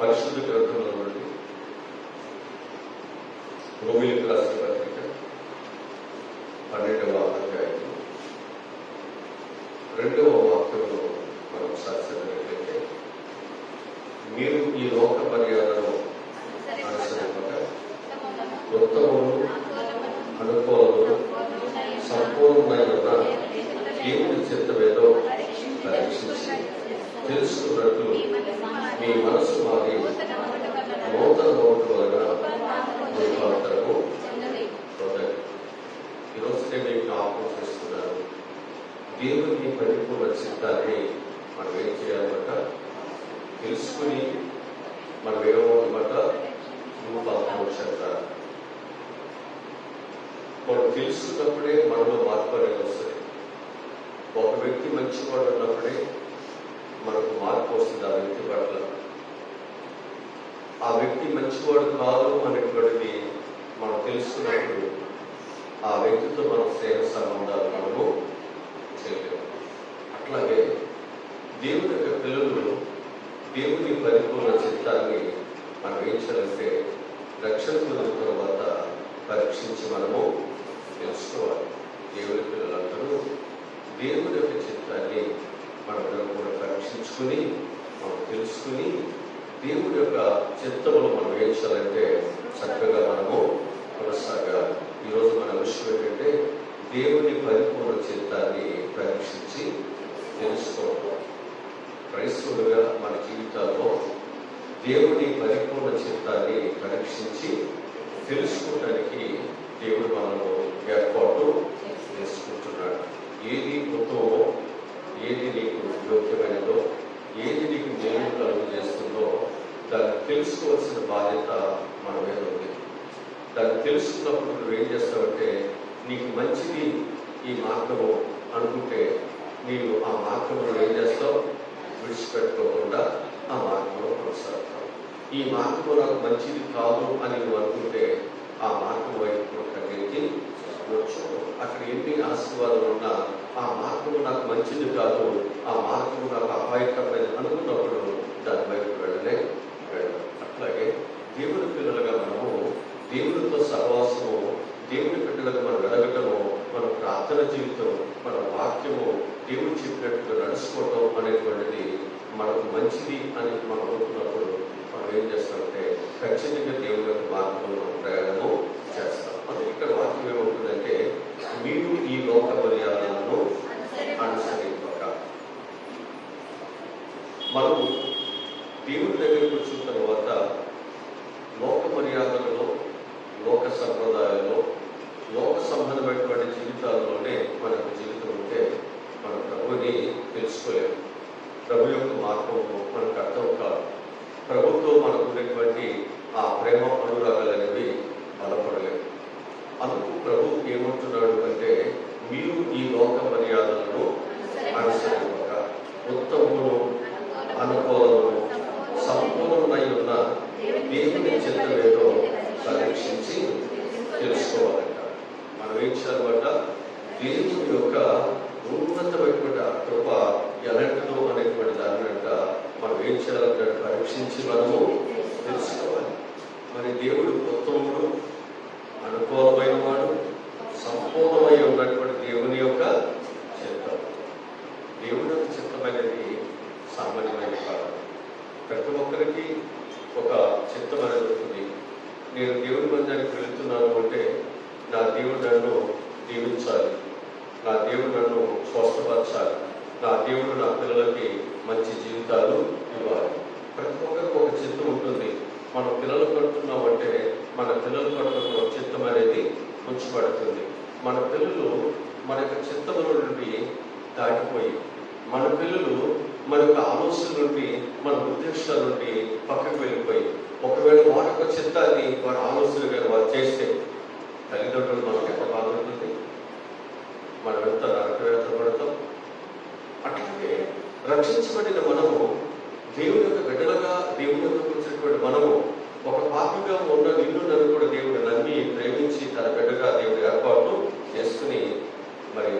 పరిశుద్ధ గ్రంథంలో నుండి రోమిలకు రాసిన పత్రిక 12వ అధ్యాయం 2వ వాక్యంలో మనం ఒకసారి చదివినట్లయితే, మీరు ఈ లోక మర్యాదను అనుసరింపక ఉత్తమమును అనుకూలమును సంపూర్ణమైన దేవుని చిత్తమేదో పరీక్షించి తెలుసుకున్నట్టు మీ మనసు మారి నూతన నోటు వలన రూపాంతరము పొందండి. ఈరోజు నేను మీకు జ్ఞాపకం చేస్తున్నాను, దేవుని పరిపూర్ణ చిత్తాన్ని మనం ఏం చేయాలన్నమాట తెలుసుకుని మనం ఏమన్నమాట రూపాంతరం చెందాలి. మనం తెలుసుకున్నప్పుడే మనలో మార్పు అనేది వస్తుంది. ఒక వ్యక్తి మంచివాడు ఉన్నప్పుడే మనకు మార్పు వస్తుంది. ఆ వ్యక్తి పట్ల ఆ వ్యక్తి మంచివాడు కాదు అనేటువంటిది మనం తెలుసుకున్నప్పుడు ఆ వ్యక్తితో మనం స్నేహ సంబంధాలు మనము చేయలేము. అట్లాగే దేవుని యొక్క పిల్లలు దేవుని పరిపూర్ణ చిత్తాన్ని మనం ఏం చేయాలంటే రక్షణ పొందిన తర్వాత పరీక్షించి మనము తెలుసుకోవాలి. దేవుని పిల్లలందరూ దేవుని యొక్క చిత్తాన్ని మనం కూడా పరీక్షించుకుని మనం తెలుసుకుని దేవుడి యొక్క చిత్తములు మనం ఏం చేయాలంటే చక్కగా మనము కొనసాగాలి. ఈరోజు మన విషయం ఏంటంటే దేవుని పరిపూర్ణ చిత్తాన్ని పరీక్షించి తెలుసుకోవాలి. క్రైస్తవులుగా మన జీవితాల్లో దేవుని పరిపూర్ణ చిత్తాన్ని పరీక్షించి తెలుసుకోవడానికి దేవుడు మనము ఏర్పాటు చేసుకుంటున్నాడు. ఏది ఉత్తమమో, ఏది నీకు యోగ్యమైనదో, ఏది నీకు మేలు కలుగు చేస్తుందో దాన్ని తెలుసుకోవాల్సిన బాధ్యత మన మీద ఉంది. దాన్ని తెలుసుకున్నప్పుడు నువ్వేం చేస్తావంటే నీకు మంచిది ఈ మార్గము అనుకుంటే నీవు ఆ మార్గంలో ఏం చేస్తావు, విడిచిపెట్టుకోకుండా ఆ మార్గంలో కొనసాగుతావు. ఈ మార్గంలో నాకు మంచిది కాదు అని నువ్వు అనుకుంటే ఆ మార్గం వైపు కన్నీకి వచ్చు. అక్కడ ఎన్ని ఆశీర్వాదాలు ఉన్నా ఆ మార్గము నాకు మంచిది కాదు, ఆ మార్గము నాకు అపాయకరమైనది అనుకున్నప్పుడు దాని వైపు వెళ్ళనే వెళ్ళాలి. అట్లాగే దేవుని పిల్లలుగా మనము దేవునితో సహవాసము, దేవుని బిడ్డలుగా మనం వెలగటము, మన ప్రార్థన జీవితం, మన వాక్యము దేవుడు చెప్పినట్టుగా నడుచుకోవటం అనేటువంటిది మనకు మంచిది అని మనం అనుకున్నప్పుడు మనం ఏం చేస్తామంటే ఖచ్చితంగా దేవుని యొక్క మార్గంలో ప్రయాణము చేస్తాం. అందుకే ఇక్కడ వాక్యం ఏమవుతుందంటే మీరు ఈ లోక మర్యాదలను అనుసరింపక. మనము దేవుని దగ్గరికి వచ్చిన తర్వాత లోక మర్యాదలలో, లోక సంప్రదాయాల్లో, లోక సంబంధమైనటువంటి జీవితాల్లోనే మనకు జీవితం ఉంటే మన ప్రభుని తెలుసుకోలేము. ప్రభు యొక్క మార్గము మనకు అర్థం కాదు. ప్రభుత్వం మనకు ఉన్నటువంటి ఆ ప్రేమ అనురాగాలు అనేవి బలపడలేవు. అందుకు ప్రభు ఏమంటున్నాడు అంటే మీరు ఈ లోక మర్యాదలను అనుసరింపక ఉత్తమమును అనుకూలమును సంపూర్ణమై ఉన్న దేవుని చిత్తమేదో పరీక్షించి తెలుసుకోవాలంట. మనం ఏం చేయాలన్నమాట దేవుని యొక్క ఉన్నతమైనటువంటి ఆ కృప ఎలాంటిదో అనేటువంటి దాని అంట మనం ఏం చేయాలంటే పరీక్షించి మనము తెలుసుకోవాలి. మరి దేవుడు ఉత్తముడు, అనుకూలమైన వాడు, సంపూర్ణమై ఉన్నటువంటి దేవుని యొక్క చిత్తం. దేవుని యొక్క చిత్తమైనది సామాన్యమైన కాదు. ప్రతి ఒక్కరికి ఒక చిత్తం అనేది ఉంటుంది. నేను దేవుడి మందిరానికి వెళుతున్నాను అంటే నా దేవుడు నన్ను దీవించాలి, నా దేవుడు నన్ను స్వస్థపరచాలి, నా దేవుడు నా పిల్లలకి మంచి జీవితాలు ఇవ్వాలి. ప్రతి ఒక్కరికి ఒక చిత్తం ఉంటుంది. మన పిల్లలు కడుతున్నామంటే మన పిల్లల పట్ల ఒక చిత్తం అనేది ఉంచబడుతుంది. మన పిల్లలు మన యొక్క చిత్తముల నుండి దాటిపోయి, మన పిల్లలు మన యొక్క ఆలోచన నుండి, మన ఉద్దేశాల నుండి పక్కకు వెళ్ళిపోయి, ఒకవేళ వారి యొక్క చిత్తాన్ని వారి ఆలోచనగా వారు చేస్తే తల్లిదండ్రులు మనకు ఎంత బాధ ఉంటుంది, మనం ఎంత నరకవేత పడతాం. అట్లాగే రక్షించబడిన మనము దేవుని యొక్క బిడ్డలుగా దేవుని యొక్క వచ్చినటువంటి మనము ఒక పాపిగా ఉన్న నిన్ను నన్ను కూడా దేవుడు నమ్మి ప్రేమించి తన బిడ్డగా దేవుడు ఏర్పాటు చేసుకుని మరి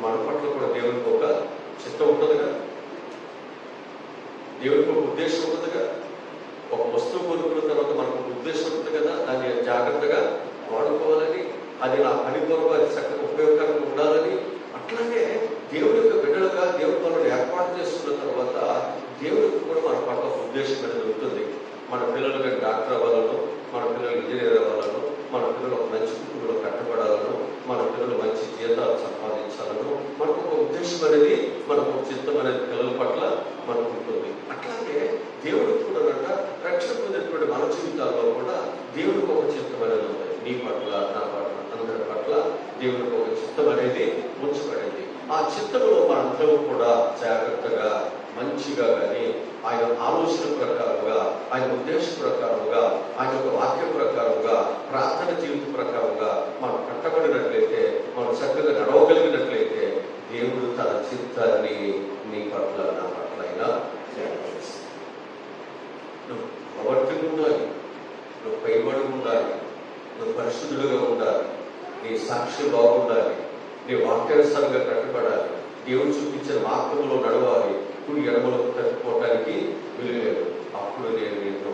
మన పట్ల కూడా దేవునికి ఒక చిత్తం ఉంటుందిగా, దేవునికి ఒక ఉద్దేశం ఉంటుందిగా. ఒక వస్తువు కొనుక్కున్న తర్వాత మనకు ఒక ఉద్దేశం ఉంటుంది కదా, దాన్ని జాగ్రత్తగా వాడుకోవాలని, అది నా పని కొరకు అది చక్కగా ఉపయోగకరంగా ఉండాలని. అట్లాగే దేవుడి యొక్క బిడ్డలుగా దేవుడి మనల్ని ఏర్పాటు చేసుకున్న తర్వాత దేవుడికి కూడా మన పట్ల ఒక ఉద్దేశం అనేది ఉంటుంది. మన పిల్లలు కానీ డాక్టర్ అవ్వాలను, మన పిల్లలు ఇంజనీర్ అవ్వాలను, మన పిల్లలు ఒక మంచి కుటుంబంలో కట్టబడాలను, మన పిల్లలు మంచి జీతాలు సంపాదించాలను, మనకు ఒక ఉద్దేశం అనేది, మనకు ఒక చిత్తం అనేది పిల్లల పట్ల మనకు ఉంటుంది. అట్లాగే దేవుడికి కూడా రక్షణ పొందినటువంటి మన జీవితాల్లో కూడా దేవుడికి ఒక చిత్తం అనేది ఉంది. నీ పట్ల, నా పట్ల, అందరి పట్ల దేవుడికి ఒక చిత్తం అనేది ఉంచబడింది. ఆ చిత్తంలో మనందరం కూడా జాగ్రత్తగా మంచిగా కానీ ఆయన ఆలోచన ప్రకారంగా, ఆయన ఉద్దేశ ప్రకారంగా, ఆయన యొక్క వాక్యం ప్రకారంగా, ప్రార్థన జీవిత ప్రకారంగా మనం కట్టబడినట్లయితే, మనం చక్కగా నడవగలిగినట్లయితే దేవుడు తన చిత్తాన్ని నీ పట్ల, నా పట్ల అయినా నువ్వు ప్రవర్తన ఉండాలి, నువ్వు పైబడి ఉండాలి, నువ్వు పరిశుద్ధులుగా ఉండాలి, నీ సాక్ష్యం బాగుండాలి, నీ వాక్యానుసారంగా కట్టబడాలి, దేవుడు చూపించిన మార్గంలో నడవాలి, కుడి ఎడమలకు తప్పిపోవటానికి వీలులేదు. అప్పుడు నేను నిన్ను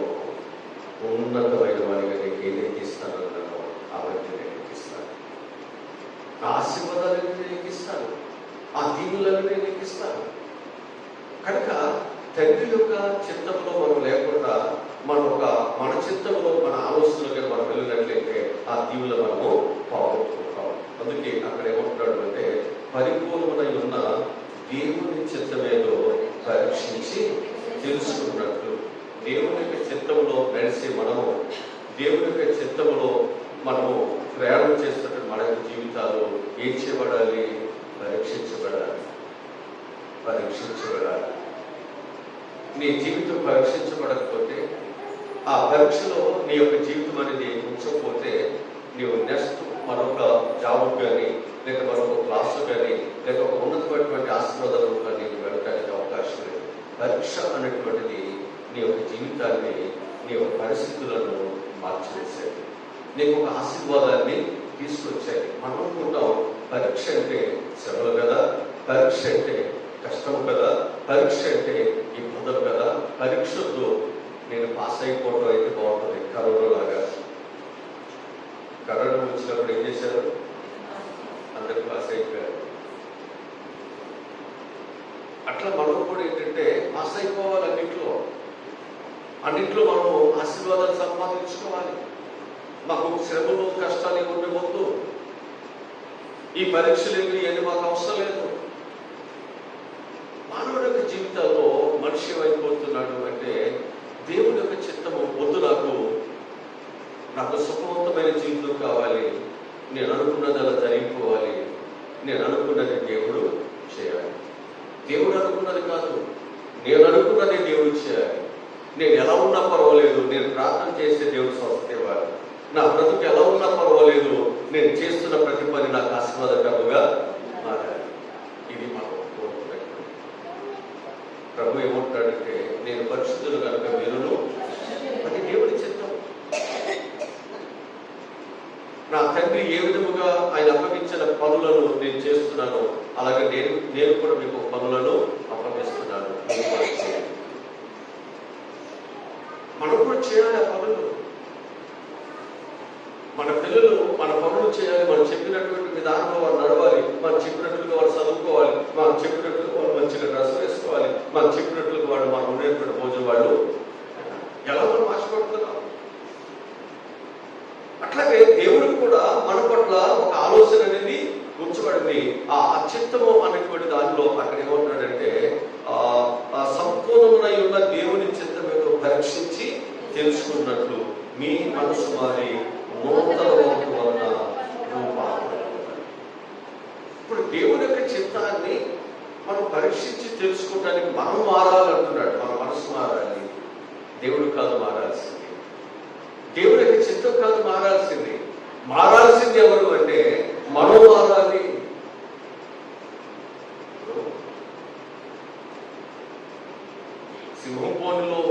ఉన్నతమైన వాడిగా నీకు ఏదైతే ఇస్తానన్నానో అవన్నీ నేను ఎక్కిస్తాను. ఆ ఆశీర్వాదాలను నేను ఎక్కిస్తాను, ఆ దీవులను నేను ఎక్కిస్తాను. కనుక తండ్రి యొక్క చిత్తంలో మనం లేకుండా మన చిత్తంలో మన ఆలోచనలుగా మనం వెళ్ళినట్లయితే ఆ దీవులు మనము పోగొట్టుకుంటాం. అందుకే అక్కడ ఏమంటున్నాడు అంటే, పరిపూర్ణమై ఉన్న దేవుని చిత్తమేదో పరీక్షించి తెలుసుకున్నట్లు. దేవుని యొక్క చిత్తంలో నడిచి మనము, దేవుని యొక్క చిత్తంలో మనము ప్రయాణం చేస్తున్నట్టు మన జీవితాలు ఏం చేయబడాలి? పరీక్షించబడాలి. నీ జీవితం పరీక్షించబడకపోతే, ఆ పరీక్షలో నీ యొక్క జీవితం అనేది ఉంచకపోతే, నీవు నెక్స్ట్ మరొక జాబ్ కానీ, లేక మరొక క్లాసు కానీ, లేక ఒక ఉన్నతమైనటువంటి ఆశీర్వాదాలు కానీ వెళ్ళడానికి అవకాశం లేదు. పరీక్ష అనేటువంటిది నీ యొక్క జీవితాన్ని, నీ యొక్క పరిస్థితులను మార్చివేసేది, నీకు ఒక ఆశీర్వాదాన్ని తీసుకొచ్చాయి. మనం అనుకుంటాం పరీక్ష అంటే శ్రమలు కదా, పరీక్ష అంటే కష్టం కదా, పరీక్ష అంటే ఇబ్బందులు కదా, పరీక్షతో నేను పాస్ అయిపోవడం అయితే బాగుంటుంది. కరోనా లాగా, కరోనా వచ్చినప్పుడు ఏం చేశారు? అందరూ పాస్ అయిపోయారు. అట్లా మనం కూడా ఏంటంటే పాస్ అయిపోవాలి, అన్నింటిలో మనము ఆశీర్వాదాలు సంపాదించుకోవాలి. మాకు శ్రమలు కష్టాలు ఏమి వద్దు, ఈ పరీక్షలు ఇవన్నీ మాకు అవసరం లేదు. మానవుడి యొక్క జీవితాల్లో మనిషి ఏమైపోతున్నాడు అంటే, దేవుడి యొక్క చిత్తము వద్దు, నాకు సుఖవంతమైన జీవితం కావాలి, నేను అనుకున్నది అలా జరిగిపోవాలి, నేను అనుకున్నది దేవుడు చేయాలి. దేవుడు అనుకున్నది కాదు, నేను అనుకున్నది దేవుడు చేయాలి. నేను ఎలా ఉన్నా పర్వాలేదు, నేను ప్రార్థన చేస్తే దేవుడు స్వస్థత ఇవ్వాలి. నా బ్రతుకు ఎలా ఉన్నా పర్వాలేదు, నేను చేస్తున్న ప్రతి పని నాకు ఆశీర్వాదకరంగా మారాలి. ఇది మనం కోరుకున్నది. ప్రభు ఏమంటాడంటే, నేను పరిశుద్ధులు కనుక మీరును, అది దేవుడి చిత్తం. నా తండ్రి ఏ విధముగా ఆయన అప్పగించిన పనులను నేను చేస్తున్నాను, అలాగే నేను కూడా మీకు పనులను అప్పగిస్తున్నాను. మనం కూడా చేయాలి ఆ పనులు. మన పిల్లలు మన పనులు చేయాలి, మనం చెప్పినటువంటి విధానంలో వారు నడవాలి, మనం చెప్పినట్లుగా వారు చదువుకోవాలి, మనం చెప్పినట్లుగా వాళ్ళు మంచిగా డ్రెస్ వేసుకోవాలి, మనం చెప్పినట్లుగా వాడు మనం ఉండేటువంటి భోజనం వాళ్ళు ఎలా మనం ఆశపడుతున్నాం. అట్లాగే దేవుడికి కూడా మన పట్ల ఒక ఆలోచన అనేది ఉంచబడింది. ఆ చిత్తము అనేటువంటి దానిలో అక్కడ ఏమంటాడంటే, సంపూర్ణమునై ఉన్న దేవుని చిత్తమేదో పరీక్షించి తెలుసుకున్నట్లు మీ మనసు మారి నూతన వంతు వలన రూపాంతరం. ఇప్పుడు దేవుని యొక్క చిత్తాన్ని మనం పరీక్షించి తెలుసుకోవడానికి మనం మారాలంటున్నాడు. మన మనసు మారాలి, దేవుడు కాదు మారాల్సింది. దేవుడి యొక్క చిత్తం కాదు మారాల్సింది. మారాల్సింది ఎవరు అంటే మనం మారాలి. సింహం బోనులో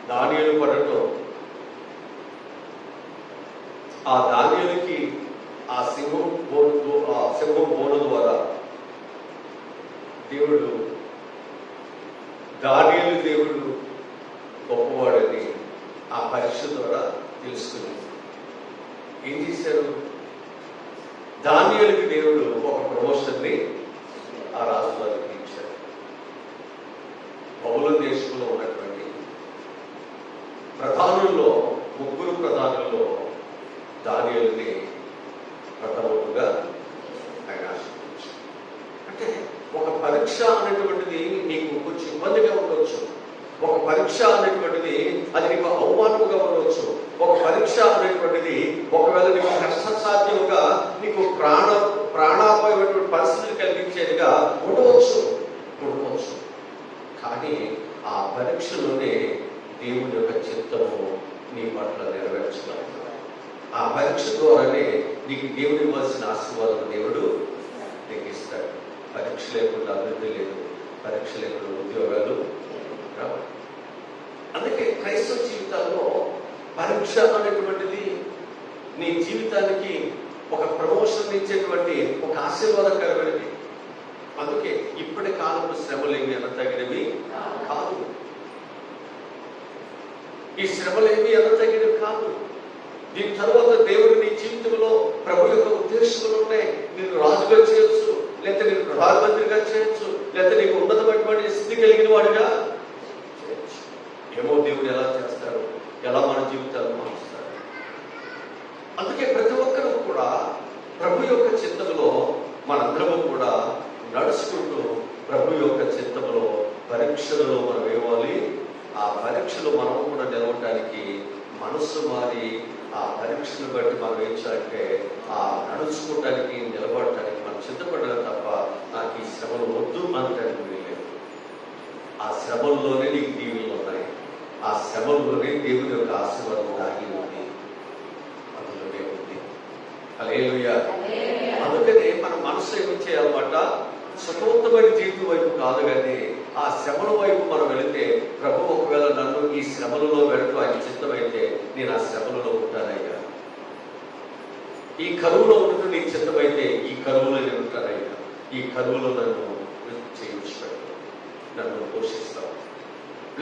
దానియేలు పడటం, ఆ దానియేలుకి ఆ సింహం బోను ద్వారా దేవుడు, దానియేలు దేవుడు గొప్పవాడని ఆ పరీక్ష ద్వారా తెలుసుకుని ఏం చేశారు? దానియేలుకి దేవుడు ఒక ప్రమోషన్ని ఆ రాజుగారికి ఇచ్చాడు. బబులోను దేశంలో ఉన్నటువంటి ప్రధానుల్లో, ముగ్గురు ప్రధానుల్లో దానియేలుని ప్రథముడుగా ఆయన ఆశీర్వదించాడు. అంటే ఒక పరీక్ష అనేటువంటిది నీకు కొంచెం ఇబ్బందిగా ఉండవచ్చు. ఒక పరీక్ష అనేటువంటిది అది నీకు అవమానముగా ఉండవచ్చు. ఒక పరీక్ష అనేటువంటిది ఒకవేళ నీకు కష్టసాధ్యముగా నీకు ప్రాణాపాయమైనటువంటి పరిస్థితులు కలిగించేదిగా ఉండవచ్చు. కానీ ఆ పరీక్షలోనే దేవుని యొక్క చిత్తము నీ పట్ల నెరవేర్చగలదు. ఆ పరీక్ష ద్వారానే నీకు దేవుడు ఇవ్వాల్సిన ఆశీర్వాదం దేవుడు నీకు ఇస్తాడు. పరీక్ష లేకుండా అభివృద్ధి లేదు, పరీక్ష లేకుండా ఉద్యోగాలు రావు. అందుకే క్రైస్తవ జీవితాల్లో పరీక్ష అనేటువంటిది నీ జీవితానికి ఒక ప్రమోషన్ ఇచ్చేటువంటి ఒక ఆశీర్వాదకరమైనది. అందుకే ఇప్పటి కాలంలో శ్రమలేమి అనతగినవి కాదు. ఈ శ్రమలేమి అనతగినవి కాదు. దీని తర్వాత దేవుడు నీ జీవితంలో ప్రభు యొక్క ఉద్దేశాలు ఉన్నాయి. నేను రాజుగా చేయొచ్చు, లేకపోతే నేను ప్రధానమంత్రిగా చేయొచ్చు, లేకపోతే నీకు ఉన్నతమైనటువంటి స్థితి కలిగిన వాడిగా చేయొచ్చు. ఏమో దేవుడు ఎలా చేస్తాడు, ఎలా మన జీవితాలను మారుస్తాడు. అందుకే ప్రతి ఒక్కరూ కూడా ప్రభు యొక్క చిత్తములో మనందరము కూడా నడుచుకుంటూ ప్రభు యొక్క చిత్తములో పరీక్షలలో మనం ఇవ్వాలి. ఆ పరీక్షలు మనం కూడా నిలవటానికి మనస్సు మారి ఆ పరీక్షను బట్టి మనం ఏం చేయాలంటే ఆ నడుచుకోవటానికి నిలబడటానికి మనం సిద్ధపడాలి తప్ప నాకు ఈ శ్రమలు వద్దు అనటానికి వీల్లేదు. ఆ శ్రమల్లోనే నీకు దీవులు ఉన్నాయి. ఆ శ్రమల్లోనే దేవుని యొక్క ఆశీర్వాదం దాగి ఉంది, అందులోనే ఉంది. హల్లెలూయా. అందుకనే మన మనసు ఏమి చేయాలన్నమాట, సుఖవంతమైన జీవితం వైపు కాదు కానీ ఆ శ్రమల వైపు మనం వెళితే ప్రభు ఒకవేళ నన్ను ఈ శ్రమలలో వెళ్ళటం ఆయన చిత్తమైతే నేను ఆ శ్రమలలో ఉంటానయ్యా. ఈ కరువులో ఉండటం నీకు చిత్తమైతే ఈ కరువులో నేను ఉంటానయ్యా. ఈ కరువులో నన్ను చేయించుతాడు, నన్ను పోషిస్తావు.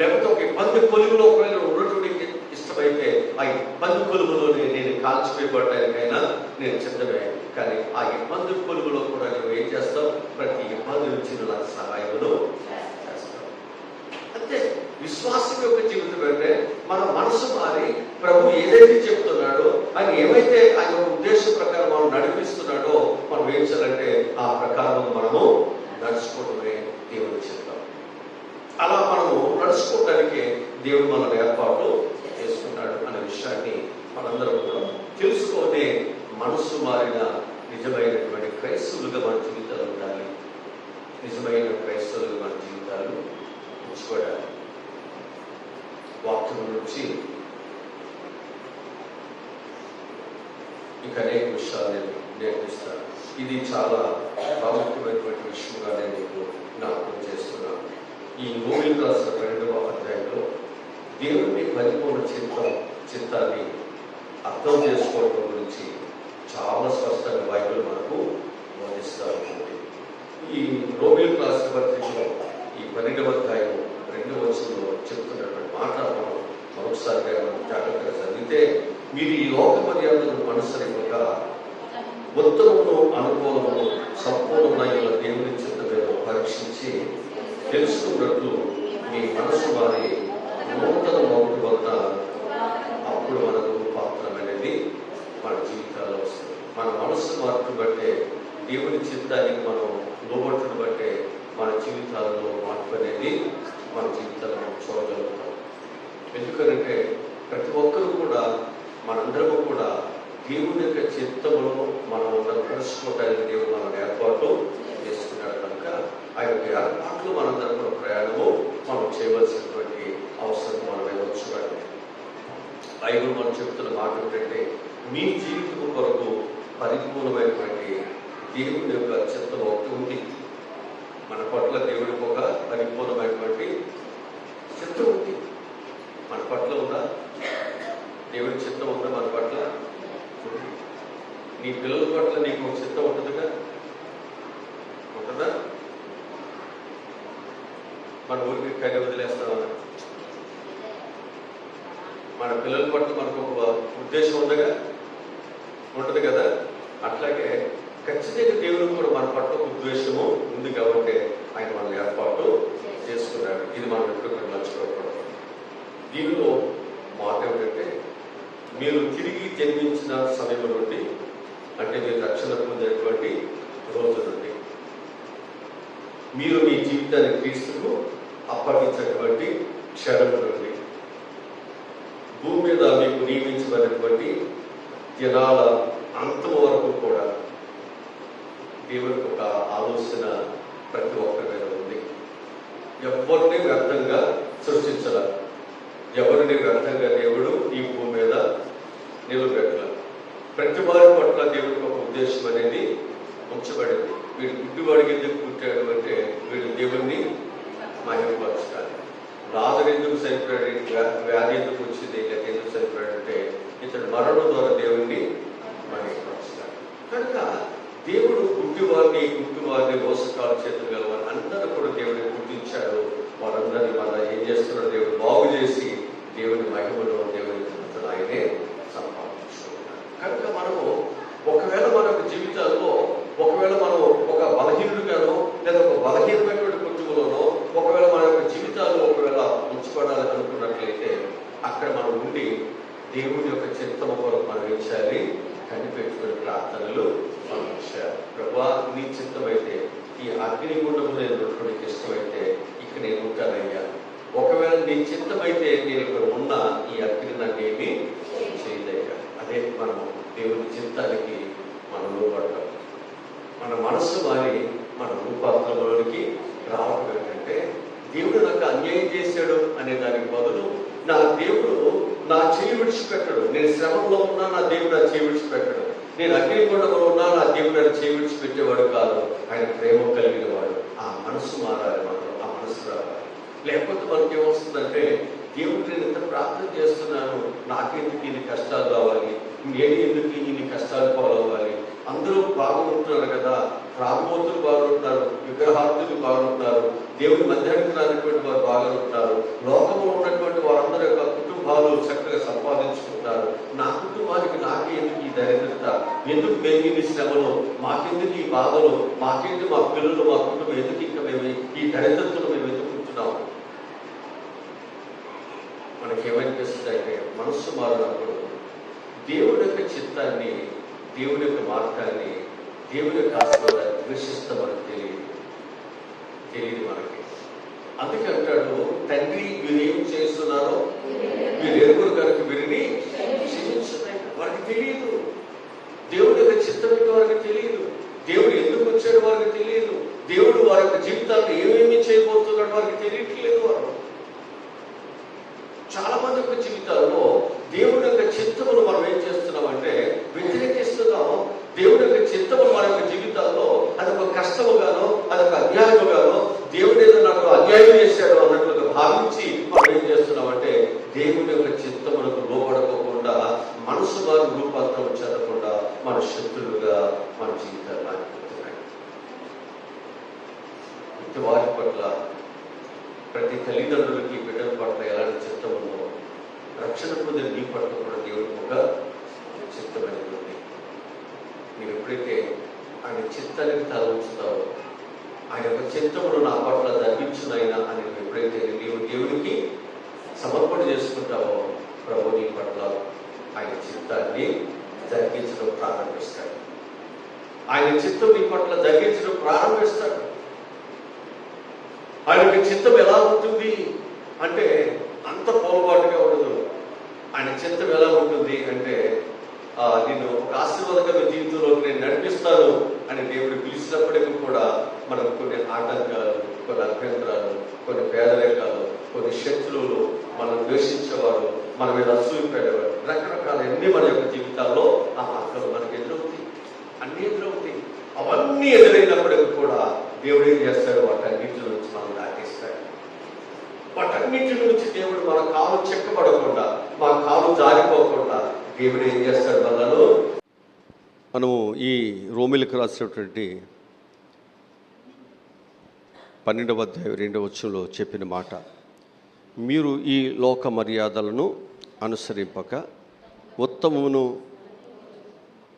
లేకపోతే ఒక ఇబ్బంది కొలుగులో ఒకవేళ ఉండటం నీకు ఇష్టమైతే ఆ ఇబ్బంది కొలుగులోనే నేను కాల్చివేయబడటానికైనా నేను సిద్ధమే. కానీ ఆ ఇబ్బంది కొలుగులో కూడా నువ్వు ఏం చేస్తావు? ప్రతి ఇబ్బంది నుంచి నాకు సహాయమును చేస్తావు. అంతే విశ్వాసం యొక్క జీవితం అంటే మన మనసు మారి ప్రభు ఏదైతే చెప్తున్నాడో ఆయన ఏమైతే ఆయన ఉద్దేశం ప్రకారం మనం నడిపిస్తున్నాడో మనం ఏం చేయాలంటే ఆ ప్రకారం మనము నడుచుకోవడమే దేవుని చిత్తం. అలా మనము నడుచుకోవడానికి దేవుడు మనల్ని ఏర్పాటు చేసుకున్నాడు అనే విషయాన్ని మనందరం కూడా తెలుసుకొని మనసు మారిన నిజమైనటువంటి క్రైస్తవులుగా మన జీవితాలు ఉండాలి. నిజమైన క్రైస్తవులుగా మన జీవితాలు ఉంచుకోవాలి. వాక్యం నుంచి ఇంకా అనేక విషయాలు నేను నేర్పిస్తాను. ఇది చాలా ప్రాముఖ్యమైనటువంటి విషయంగా నేను మీకు జ్ఞాపకం చేస్తున్నాను. ఈ నోబెల్ రాసిన 2వ అధ్యాయంలో దేవుని పరిపూర్ణ చిత్తాన్ని అర్థం చేసుకోవడం గురించి చాలా స్పష్టంగా బైబిల్ మనకు బోధిస్తూ ఉంటుంది. ఈ నోబెల్ రాసిన పత్రికలో ఈ 12వ అధ్యాయం 2వ వచనంలో చెప్తున్నటువంటి మాట మనం మరొకసారిగా మనం జాగ్రత్తగా చదివితే, మీరు ఈ లోక మర్యాదలను అనుసరింపక ఉత్తమమును అనుకూలమును సంపూర్ణమైన దేవుని చిత్తమేదో పరీక్షించి తెలుసుకున్నట్లు మీ మనసు వారి నూతన మౌటి వద్ద అప్పుడు మనకు పాత్రమైనది మన జీవితాల్లో వస్తుంది. మన మనస్సు మార్పును బట్టే దేవుని చిత్తానికి మనం లోబట్టును బట్టే మన జీవితాల్లో మార్పు అనేది మన జీవితాల్లో చూడగలుగుతాం. ఎందుకంటే ప్రతి ఒక్కరూ కూడా మనందరము కూడా దేవుని యొక్క చిత్తములో మనం నడుచుకోవడానికి దేవుడు మనం ఏర్పాటు చేసుకున్నాడు కనుక ఆ యొక్క ఏర్పాట్లు మనందరం కూడా ప్రయాణము మనం చేయవలసినటువంటి అవసరం మనం ఏమొచ్చుకోండి. బైబిల్ మనం చెప్తున్న మాట ఏంటంటే, మీ జీవితం కొరకు పరిపూర్ణమైనటువంటి దేవుని యొక్క చిత్తం ఒకటి ఉంది. మన పట్ల దేవుడికి ఒక పరిపూర్ణమైనటువంటి చిత్తం ఉంది. మన పట్ల ఉందా? దేవుడి చిత్తం ఉందా మన పట్ల? నీ పిల్లల పట్ల నీకు ఒక చిత్తం ఉంటుందిగా, ఉంటుందా? మన ఊరికి కర్రీ వదిలేస్తామని మన పిల్లల పట్ల మనకు ఒక ఉద్దేశం ఉందిగా, ఉంటుంది కదా. అట్లాగే ఖచ్చితంగా దేవునికి కూడా మన పట్ల ఒక ఉద్దేశము ఉంది కాబట్టి ఆయన మనం ఏర్పాటు చేసుకున్నాడు. ఇది మనం ఎప్పుడు మర్చిపోకూడదు. దీనిలో మాట ఏమిటంటే, మీరు తిరిగి జన్మించిన సమయం నుండి, అంటే మీరు రక్షణ పొందినటువంటి రోజు నుండి, మీరు మీ జీవితాన్ని క్రీస్తుకు అప్పగించినటువంటి క్షణం నుండి, భూమి మీద మీకు నియమించబడినటువంటి దినాల అంతం వరకు కూడా దేవునికి ఒక ఆలోచన ప్రతి ఒక్కరి మీద ఉంది. ఎవరిని వ్యర్థంగా సృష్టించాల, ఎవరిని వ్యర్థంగా దేవుడు ఈ భూమి మీద నిలబెట్టాల. ప్రతి వారి పట్ల దేవుడికి ఒక ఉద్దేశం అనేది ఉంచబడింది. వీడు గుడ్డివాడికి ఎందుకు పుట్టాడు అంటే వీడు దేవుణ్ణి మహిమపరచాలి. రాజు ఎందుకు చనిపోయాడు, వ్యాధి ఎందుకు వచ్చింది, లేక ఎందుకు చనిపోయాడు అంటే ఇతడు మరణం ద్వారా దేవుణ్ణి మహిమపరచాలి. కనుక దేవుడు గుడ్డివారిని మోసకాల చేతులు గలవారిని అందరూ కూడా దేవుడిని గుర్తించాడు. వారందరినీ మన ఏం చేస్తున్నాడు, దేవుడు బాగు చేసి దేవుని మహిమలో దేవుని ఘనతను ఆయనే సంపాదించుకుంటున్నాడు. కనుక మనము ఒకవేళ మన జీవితాల్లో ఒకవేళ మనం ఒక బలహీనుడిగానో లేదా ఒక బలహీనమైనటువంటి కుటుంబంలోనో ఒకవేళ మన యొక్క జీవితాల్లో ఒకవేళ ఉంచబడాలని అనుకున్నట్లయితే అక్కడ మనం ఉండి దేవుని యొక్క చిత్తము కొరకు మనం ఏం చేయాలి, కనిపెట్టుకునే ప్రార్థనలు మనం చేయాలి. ప్రభువా నీ చిత్తమైతే ఈ అగ్నిగుండము నేను ఇష్టమైతే ఇక్కడ నేను ఉంటానయ్యా. ఒకవేళ నీ చిత్తమైతే నేను ఇక్కడ ఉన్న ఈ అగ్ని నన్ను ఏమీ చేయదయ్యా. అదే మనము దేవుని చిత్తానికి మనం లోపడతాం. మన మనస్సు మారి మన రూపాంతరంలోనికి రావడం ఏంటంటే, దేవుడు నాకు అన్యాయం చేశాడు అనే దానికి బదులు నా దేవుడు నా చేయి విడిచిపెట్టడు. నేను శ్రమంలో ఉన్నా నా దేవుడు నా చేయి విడిచిపెట్టడు. నేను అగ్నిగుండంలో ఉన్నా నా దేవుడు నా చేయి విడిచిపెట్టేవాడు కాదు. ఆయన ప్రేమ కలిగిన వాడు. ఆ మనస్సు మారాలి, మనం ఆ మనస్సు రావాలి. లేకపోతే మనకి ఏమొస్తుందంటే, దేవుడు నేను ఇంత ప్రార్థన చేస్తున్నాను, నాకెందుకు ఇన్ని కష్టాలు రావాలి, నేను ఎందుకు ఇన్ని కష్టాలు పాలవ్వాలి, అందరూ బాగుంటున్నారు కదా, రాబోతులు బాగుంటున్నారు, విగ్రహార్థులు బాగుంటున్నారు, దేవుని మందిరానికి రానటువంటి వారు బాగుంటున్నారు, లోకంలో ఉన్నటువంటి వారందరి యొక్క కుటుంబాలు చక్కగా సంపాదించుకుంటున్నారు, నా కుటుంబానికి నాకే ఎందుకు ఈ దరిద్రత, ఎందుకు మేము ఇన్ని శ్రమలు, మాకెందుకు ఈ బాధలు, మాకెందుకు మా పిల్లలు మా కుటుంబం ఎందుకు ఇంకా మేము ఈ దరిద్రతను మేము ఎదుర్కొంటున్నాము. మనకి ఏమనిపిస్తుంది అంటే, మనస్సు మారినప్పుడు దేవుడి యొక్క చిత్తాన్ని, దేవుడి యొక్క మార్గాన్ని, దేవుడి యొక్క ఆశీర్వాదాన్ని ద్వేషిస్తే మనకు తెలియదు మనకి. అందుకే అంటాడు, తండ్రి వీరేం చేస్తున్నారో వీరు ఎరుగురు కనుక వీరిని క్షమించున్నాయి. వారికి తెలియదు దేవుడి యొక్క చిత్తం యొక్క, వారికి తెలియదు దేవుడు ఎందుకు వచ్చాడు, వారికి తెలియదు దేవుడు వారి యొక్క జీవితాల్లో ఏమేమి చేయబోతున్నాడు వారికి తెలియట్లేదు. వారు చాలా మంది యొక్క జీవితాల్లో దేవుడి యొక్క చిత్తమును మనం ఏం చేస్తున్నామంటే వ్యతిరేకిస్తున్నాం. దేవుడి యొక్క చిత్తమును మన యొక్క జీవితాల్లో అదొక కష్టముగానో అదొక అన్యాయముగానో, దేవుడు ఏదో నాకు అన్యాయం చేశాడు అన్నట్లుగా భావించి మనం ఏం చేస్తున్నామంటే దేవుడి యొక్క చిత్తమునకు లోపడకోకుండా, మనసు వారి రూపాంతరం చెందకుండా మన శత్రులుగా మన జీవితాలు ఆగిపోతున్నాయి. వారి పట్ల ప్రతి తల్లిదండ్రులకి బిడ్డల పట్ల ఎలాంటి చిత్తం ఉందో, రక్షణ పొందిన నీ పట్ల కూడా దేవుడికి ఒక చిత్తం అనేది ఉంది. నీవు ఎప్పుడైతే ఆయన చిత్తానికి తల ఉంచుతావో, ఆయన యొక్క చిత్తమును నా పట్ల జరిగించునైనా అని నువ్వు ఎప్పుడైతే నీవు దేవుడికి సమర్పణ చేసుకుంటావో, ప్రభు నీ పట్ల ఆయన చిత్తాన్ని జరిగించడం ప్రారంభిస్తాడు. ఆయన చిత్తం నీ పట్ల జరిగించడం ప్రారంభిస్తాడు. ఆయన చిత్తం ఎలా ఉంటుంది అంటే అంత పోలబాటుగా ఉండదు. ఆయన చిత్తం ఎలా ఉంటుంది అంటే, నేను ఒక ఆశీర్వాదకరమైన జీవితంలోకి నేను నడిపిస్తాను అని దేవుడు పిలిచినప్పటికీ కూడా మనకు కొన్ని ఆటంకాలు, కొన్ని అభ్యంతరాలు, కొన్ని పేదరికాలు, కొన్ని శత్రువులు, మనం ద్వేషించేవారు, మన మీద అసూయపడేవారు, రకరకాల ఎన్ని మన యొక్క జీవితాల్లో ఆ మార్గాలు మనకు ఎదురవుతాయి, అన్ని ఎదురవుతాయి. అవన్నీ ఎదురైనప్పటికీ కూడా దేవుడు ఏం చేస్తాడు, వాటన్నిటి నుంచి మనం దాటిస్తాడు. వాటన్నిటి నుంచి దేవుడు మన కాలు చెక్కబడకుండా, మా కాలు జారిపోకుండా దేవుడు ఏం చేస్తాడు మనలో. మనము ఈ రోమిలకు రాసినటువంటి 12వ అధ్యాయం 2వ వచనంలో చెప్పిన మాట, మీరు ఈ లోక మర్యాదలను అనుసరింపక ఉత్తమమును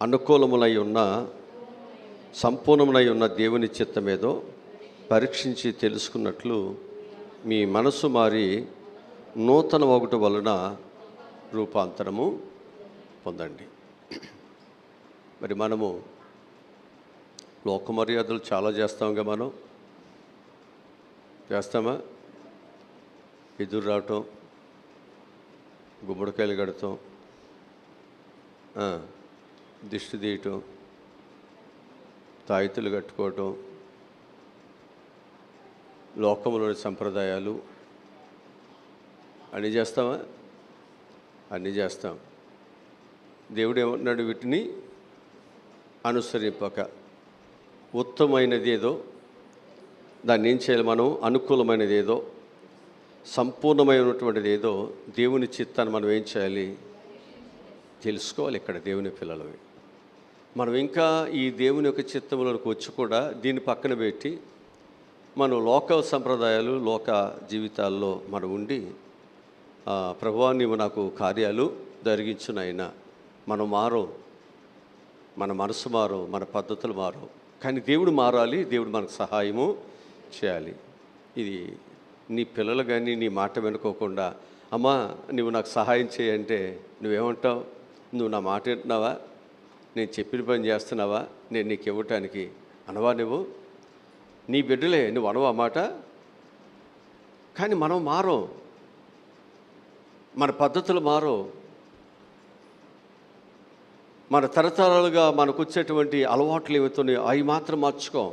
అనుకూలములై ఉన్న సంపూర్ణములై ఉన్న దేవుని చిత్తమేదో పరీక్షించి తెలుసుకున్నట్లు మీ మనసు మారి నూతన ఒకటి వలన రూపాంతరము పొందండి. మరి మనము లోక మర్యాదలు చాలా చేస్తాంగా, మనం చేస్తామా? ఎదురు రావటం, గుమ్మడికాయలు కడతాం, దిష్టి తీయటం, తాయితులు కట్టుకోవటం, లోకంలోని సంప్రదాయాలు అన్నీ చేస్తామా? అన్నీ చేస్తాం. దేవుడు ఏమన్నాడు? వీటిని అనుసరింపక ఉత్తమమైనది ఏదో దాన్ని ఏం చేయాలి? మనం అనుకూలమైనది ఏదో సంపూర్ణమైనటువంటిది ఏదో దేవుని చిత్తాన్ని మనం ఏం చేయాలి? తెలుసుకోవాలి. ఇక్కడ దేవుని పిల్లలవి మనం ఇంకా ఈ దేవుని యొక్క చిత్తంలోకి వచ్చి కూడా దీన్ని పక్కన పెట్టి మనం లోక సంప్రదాయాలు లోక జీవితాల్లో మనం ఉండి ప్రభువా నీవు నాకు కార్యాలు జరిగించునైనా మనం మారో, మన మనసు మారో, మన పద్ధతులు మారో, కానీ దేవుడు మారాలి. దేవుడు మనకు సహాయము చేయాలి. ఇది నీ పిల్లలు కానీ నీ మాట వినుకోకుండా అమ్మా నువ్వు నాకు సహాయం చేయంటే నువ్వేమంటావు? నువ్వు నా మాట వింటున్నావా? నేను చెప్పిన పని చేస్తున్నావా? నేను నీకు ఇవ్వటానికి అనవా? నువ్వు నీ బిడ్డలే, నువ్వు అనవా మాట? కానీ మనం మారో, మన పద్ధతులు మారో, మన తరతరాలుగా మనకు వచ్చేటువంటి అలవాట్లు ఏవైతున్నాయో అవి మాత్రం మార్చుకో.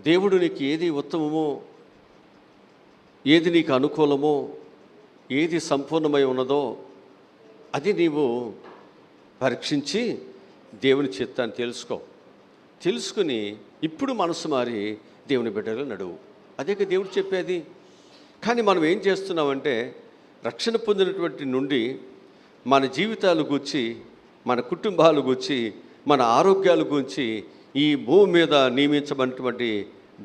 దేవుడు నీకు ఏది ఉత్తమమో, ఏది నీకు అనుకూలమో, ఏది సంపూర్ణమై ఉన్నదో అది నీవు పరీక్షించి దేవుని చిత్తాన్ని తెలుసుకుని ఇప్పుడు మనసు మారి దేవుని బిడ్డలు నడువు. అదే దేవుడు చెప్పేది. కానీ మనం ఏం చేస్తున్నామంటే రక్షణ పొందినటువంటి నుండి మన జీవితాలు గురించి, మన కుటుంబాలు గురించి, మన ఆరోగ్యాల గురించి ఈ భూమి మీద నియమించబడినటువంటి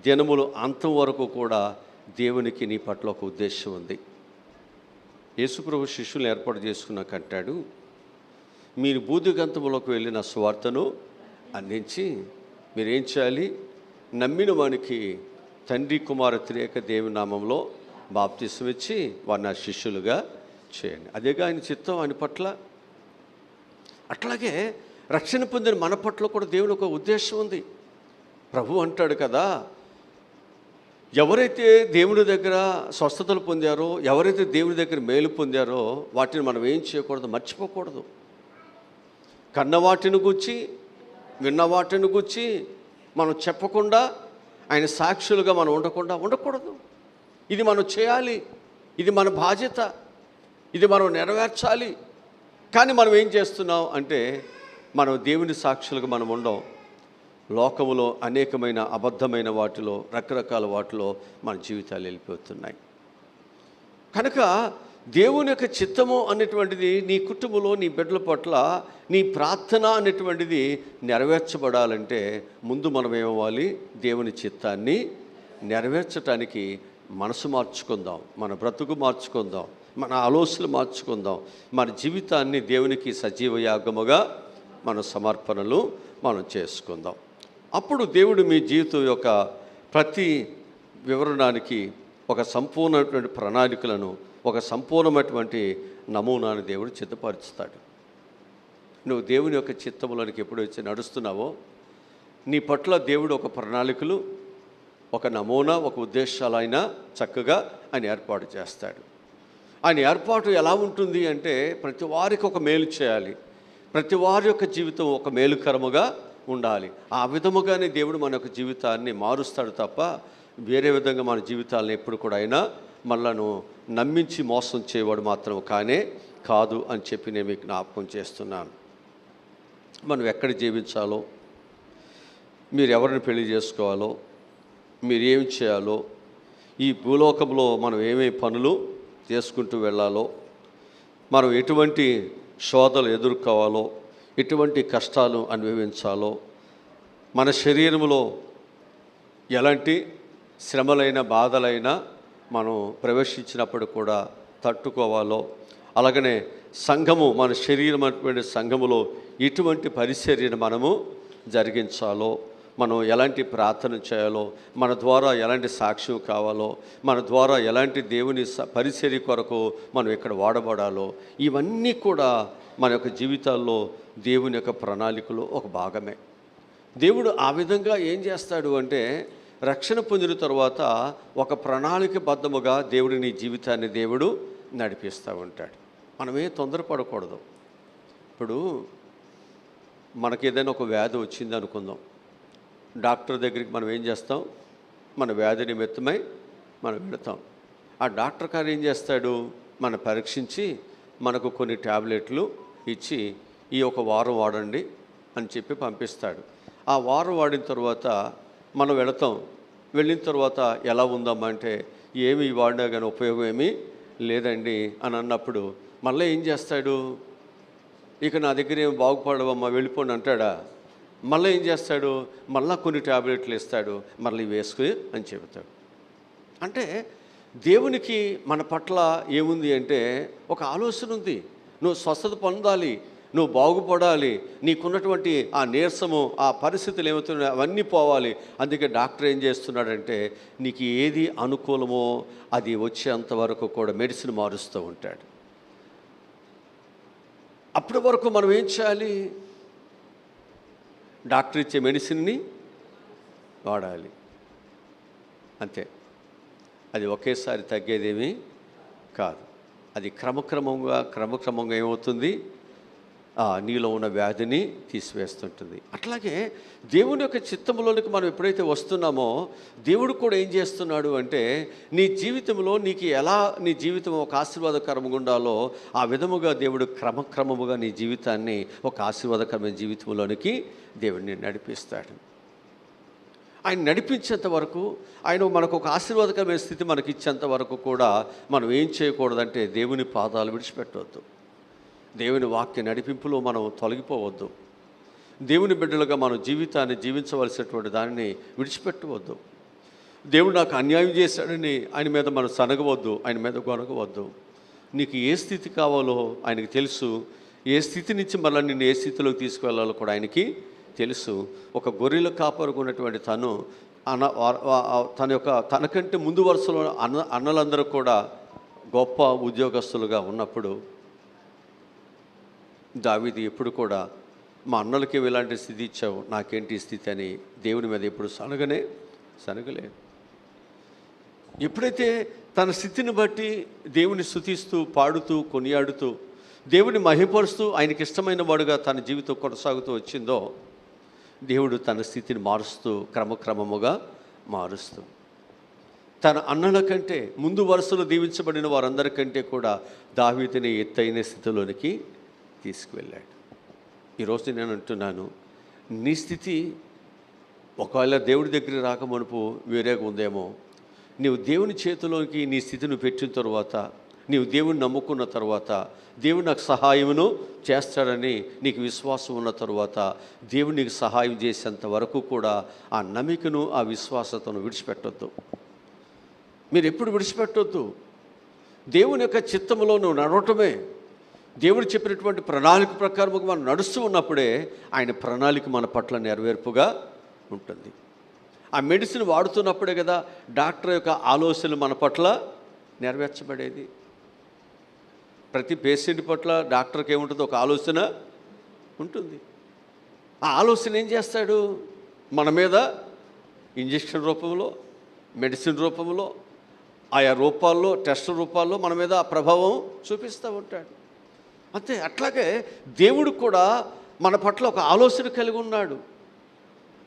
దినములు అంతం వరకు కూడా దేవునికి నీ పట్ల ఒక ఉద్దేశం ఉంది. యేసుప్రభు శిష్యులను ఏర్పాటు చేసుకున్నాక అంటాడు, మీరు బూదిగంతములకు వెళ్ళిన సువార్తను అందించి మీరేం చేయాలి? నమ్మిన వానికి తండ్రి కుమార త్రియేక దేవుని నామంలో బాప్తిసం ఇచ్చి వారిని శిష్యులుగా చేయండి. అదేగా ఆయన చిత్తం ఆయన పట్ల. అట్లాగే రక్షణ పొందిన మన పట్ల కూడా దేవుని ఒక ఉద్దేశం ఉంది. ప్రభు అంటాడు కదా, ఎవరైతే దేవుని దగ్గర స్వస్థతలు పొందారో, ఎవరైతే దేవుని దగ్గర మేలు పొందారో వాటిని మనం ఏం చేయకూడదు? మర్చిపోకూడదు. కన్న వాటిని గూర్చి, విన్న వాటిని గూర్చి మనం చెప్పకుండా, ఆయన సాక్షులుగా మనం ఉండకూడదు. ఇది మనం చేయాలి, ఇది మన బాధ్యత, ఇది మనం నెరవేర్చాలి. కానీ మనం ఏం చేస్తున్నాం అంటే మనం దేవుని సాక్షులుగా మనం ఉండం. లోకములో అనేకమైన అబద్ధమైన వాటిలో, రకరకాల వాటిలో మన జీవితాలు వెళ్ళిపోతున్నాయి. కనుక దేవుని యొక్క చిత్తము అనేటువంటిది నీ కుటుంబంలో నీ బిడ్డల పట్ల నీ ప్రార్థన అనేటువంటిది నెరవేర్చబడాలంటే ముందు మనం ఏమవ్వాలి? దేవుని చిత్తాన్ని నెరవేర్చడానికి మనసు మార్చుకుందాం, మన బ్రతుకు మార్చుకుందాం, మన ఆలోచనలు మార్చుకుందాం, మన జీవితాన్ని దేవునికి సజీవ యాగముగా మన సమర్పణలు మనం చేసుకుందాం. అప్పుడు దేవుడు మీ జీవితం యొక్క ప్రతి వివరణానికి ఒక సంపూర్ణమైనటువంటి ప్రణాళికలను, ఒక సంపూర్ణమైనటువంటి నమూనాను దేవుడు సిద్ధపరుస్తాడు. నువ్వు దేవుని యొక్క చిత్తములోనికి ఎప్పుడు వచ్చి నడుస్తున్నావో నీ పట్ల దేవుడు ఒక ప్రణాళికలు, ఒక నమూనా, ఒక ఉద్దేశాలైనా చక్కగా ఆయన ఏర్పాటు చేస్తాడు. ఆయన ఏర్పాటు ఎలా ఉంటుంది అంటే ప్రతి వారికి ఒక మేలు చేయాలి, ప్రతి వారి యొక్క జీవితం ఒక మేలుకరముగా ఉండాలి. ఆ విధముగానే దేవుడు మన యొక్క జీవితాన్ని మారుస్తాడు తప్ప వేరే విధంగా మన జీవితాలను ఎప్పుడు కూడా అయినా మనలను నమ్మించి మోసం చేయవాడు మాత్రం కాదు అని చెప్పి నేను మీకు జ్ఞాపకం చేస్తున్నాను. మనం ఎక్కడ జీవించాలో, మీరు ఎవరిని పెళ్లి చేసుకోవాలో, మీరు ఏమి చేయాలో, ఈ భూలోకంలో మనం ఏమేమి పనులు చేసుకుంటూ వెళ్ళాలో, మనం ఎటువంటి శోధలు ఎదుర్కోవాలో, ఎటువంటి కష్టాలు అనుభవించాలో, మన శరీరంలో ఎలాంటి శ్రమలైన బాధలైనా మనం ప్రవేశించినప్పుడు కూడా తట్టుకోవాలో, అలాగనే సంఘము, మన శరీరం అటువంటి సంఘములో ఎటువంటి పరిచర్యను మనము జరిగించాలో, మనం ఎలాంటి ప్రార్థన చేయాలో, మన ద్వారా ఎలాంటి సాక్ష్యం కావాలో, మన ద్వారా ఎలాంటి దేవుని పరిచర్య కొరకు మనం ఇక్కడ వాడబడాలో, ఇవన్నీ కూడా మన యొక్క జీవితాల్లో దేవుని యొక్క ప్రణాళికలో ఒక భాగమే. దేవుడు ఆ విధంగా ఏం చేస్తాడు అంటే, రక్షణ పొందిన తర్వాత ఒక ప్రణాళికబద్ధముగా దేవుడు నీ జీవితాన్ని దేవుడు నడిపిస్తూ ఉంటాడు. మనమే తొందరపడకూడదు. ఇప్పుడు మనకి ఏదైనా ఒక వ్యాధి వచ్చింది అనుకుందాం, డాక్టర్ దగ్గరికి మనం ఏం చేస్తాం, మన వ్యాధి నిమిత్తమై మనం వెళతాం. ఆ డాక్టర్ గారు ఏం చేస్తాడు, మనం పరీక్షించి మనకు కొన్ని ట్యాబ్లెట్లు ఇచ్చి ఈ ఒక వారం వాడండి అని చెప్పి పంపిస్తాడు. ఆ వారం వాడిన తర్వాత మనం వెళతాం. వెళ్ళిన తర్వాత ఎలా ఉందమ్మా అంటే, ఏమి వాడినా కానీ ఉపయోగం ఏమీ లేదండి అని అన్నప్పుడు మళ్ళీ ఏం చేస్తాడు, ఇక నా దగ్గర ఏమి బాగుపడవమ్మా వెళ్ళిపోండి అంటాడా? మళ్ళీ ఏం చేస్తాడు, మళ్ళీ కొన్ని ట్యాబ్లెట్లు ఇస్తాడు, మళ్ళీ వేసుకుని అని చెబుతాడు. అంటే దేవునికి మన పట్ల ఏముంది అంటే ఒక ఆలోచన ఉంది. నువ్వు స్వస్థత పొందాలి, నువ్వు బాగుపడాలి, నీకున్నటువంటి ఆ నీరసము, ఆ పరిస్థితులు ఏమవుతున్నాయి అవన్నీ పోవాలి. అందుకే డాక్టర్ ఏం చేస్తున్నాడంటే, నీకు ఏది అనుకూలమో అది వచ్చేంత వరకు కూడా మెడిసిన్ మారుస్తూ ఉంటాడు. అప్పటి వరకు మనం ఏం చేయాలి, డాక్టర్ ఇచ్చే మెడిసిన్ని వాడాలి అంతే. అది ఒకేసారి తగ్గేదేమీ కాదు. అది క్రమక్రమంగా ఏమవుతుంది, నీలో ఉన్న వ్యాధిని తీసివేస్తుంటుంది. అట్లాగే దేవుని యొక్క చిత్తంలోనికి మనం ఎప్పుడైతే వస్తున్నామో, దేవుడు కూడా ఏం చేస్తున్నాడు అంటే, నీ జీవితంలో నీకు ఎలా నీ జీవితం ఒక ఆశీర్వాదకరంగా ఉండాలో ఆ విధముగా దేవుడు క్రమక్రమముగా నీ జీవితాన్ని ఒక ఆశీర్వాదకరమైన జీవితంలోనికి దేవుడిని నడిపిస్తాడు. ఆయన నడిపించేంత వరకు, ఆయన మనకు ఒక ఆశీర్వాదకరమైన స్థితి మనకి ఇచ్చేంత వరకు కూడా మనం ఏం చేయకూడదంటే, దేవుని పాదాలు విడిచిపెట్టవద్దు, దేవుని వాక్య నడిపింపులో మనం తొలగిపోవద్దు, దేవుని బిడ్డలుగా మనం జీవితాన్ని జీవించవలసినటువంటి దానిని విడిచిపెట్టవద్దు. దేవుడు నాకు అన్యాయం చేశాడని ఆయన మీద మనం సనగవద్దు, ఆయన మీద గొనగవద్దు. నీకు ఏ స్థితి కావాలో ఆయనకి తెలుసు. ఏ స్థితి నుంచి మళ్ళీ నిన్ను ఏ స్థితిలోకి తీసుకువెళ్ళాలో కూడా ఆయనకి తెలుసు. ఒక గొర్రెల కాపరికి ఉన్నటువంటి తనకంటే ముందు వరుసలో అన్నలందరూ కూడా గొప్ప ఉద్యోగస్తులుగా ఉన్నప్పుడు దావీదు ఎప్పుడు కూడా మా అన్నలకి ఇలాంటి స్థితి ఇచ్చావు, నాకేంటి స్థితి అని దేవుని మీద ఎప్పుడు సనగలేదు. ఎప్పుడైతే తన స్థితిని బట్టి దేవుని స్తుతిస్తూ, పాడుతూ, కొనియాడుతూ, దేవుని మహిమపరుస్తూ, ఆయనకి ఇష్టమైన వాడుగా తన జీవితం కొనసాగుతూ వచ్చిందో, దేవుడు తన స్థితిని మారుస్తూ, క్రమక్రమముగా మారుస్తూ, తన అన్నల కంటే ముందు వరుసలో దీవించబడిన వారందరికంటే కూడా దావీదుని ఎత్తైన స్థితిలోనికి తీసుకువెళ్ళాడు. ఈరోజు నేను అంటున్నాను, నీ స్థితి ఒకవేళ దేవుడి దగ్గర రాకమునుపు వేరేగా ఉందేమో. నీవు దేవుని చేతిలోకి నీ స్థితిని పెట్టిన తర్వాత, నీవు దేవుని నమ్ముకున్న తర్వాత, దేవుడు నాకు సహాయమును చేస్తాడని నీకు విశ్వాసం ఉన్న తర్వాత, దేవుడు నీకు సహాయం చేసేంత వరకు కూడా ఆ నమ్మికను, ఆ విశ్వాసతను విడిచిపెట్టొద్దు. మీరు ఎప్పుడు విడిచిపెట్టొద్దు. దేవుని యొక్క చిత్తములో నువ్వు నడవటమే. దేవుడు చెప్పినటువంటి ప్రణాళిక ప్రకారం మనం నడుస్తూ ఉన్నప్పుడే ఆయన ప్రణాళిక మన పట్ల నెరవేర్పుగా ఉంటుంది. ఆ మెడిసిన్ వాడుతున్నప్పుడే కదా డాక్టర్ యొక్క ఆలోచనలు మన పట్ల నెరవేర్చబడేది. ప్రతి పేషెంట్ పట్ల డాక్టర్కి ఏముంటుందో ఒక ఆలోచన ఉంటుంది. ఆ ఆలోచన ఏం చేస్తాడు, మన మీద ఇంజెక్షన్ రూపంలో, మెడిసిన్ రూపంలో, ఆయా రూపాల్లో, టెస్ట్ రూపాల్లో మన మీద ఆ ప్రభావం చూపిస్తూ ఉంటాడు. అంతే. అట్లాగే దేవుడు కూడా మన పట్ల ఒక ఆలోచన కలిగి ఉన్నాడు.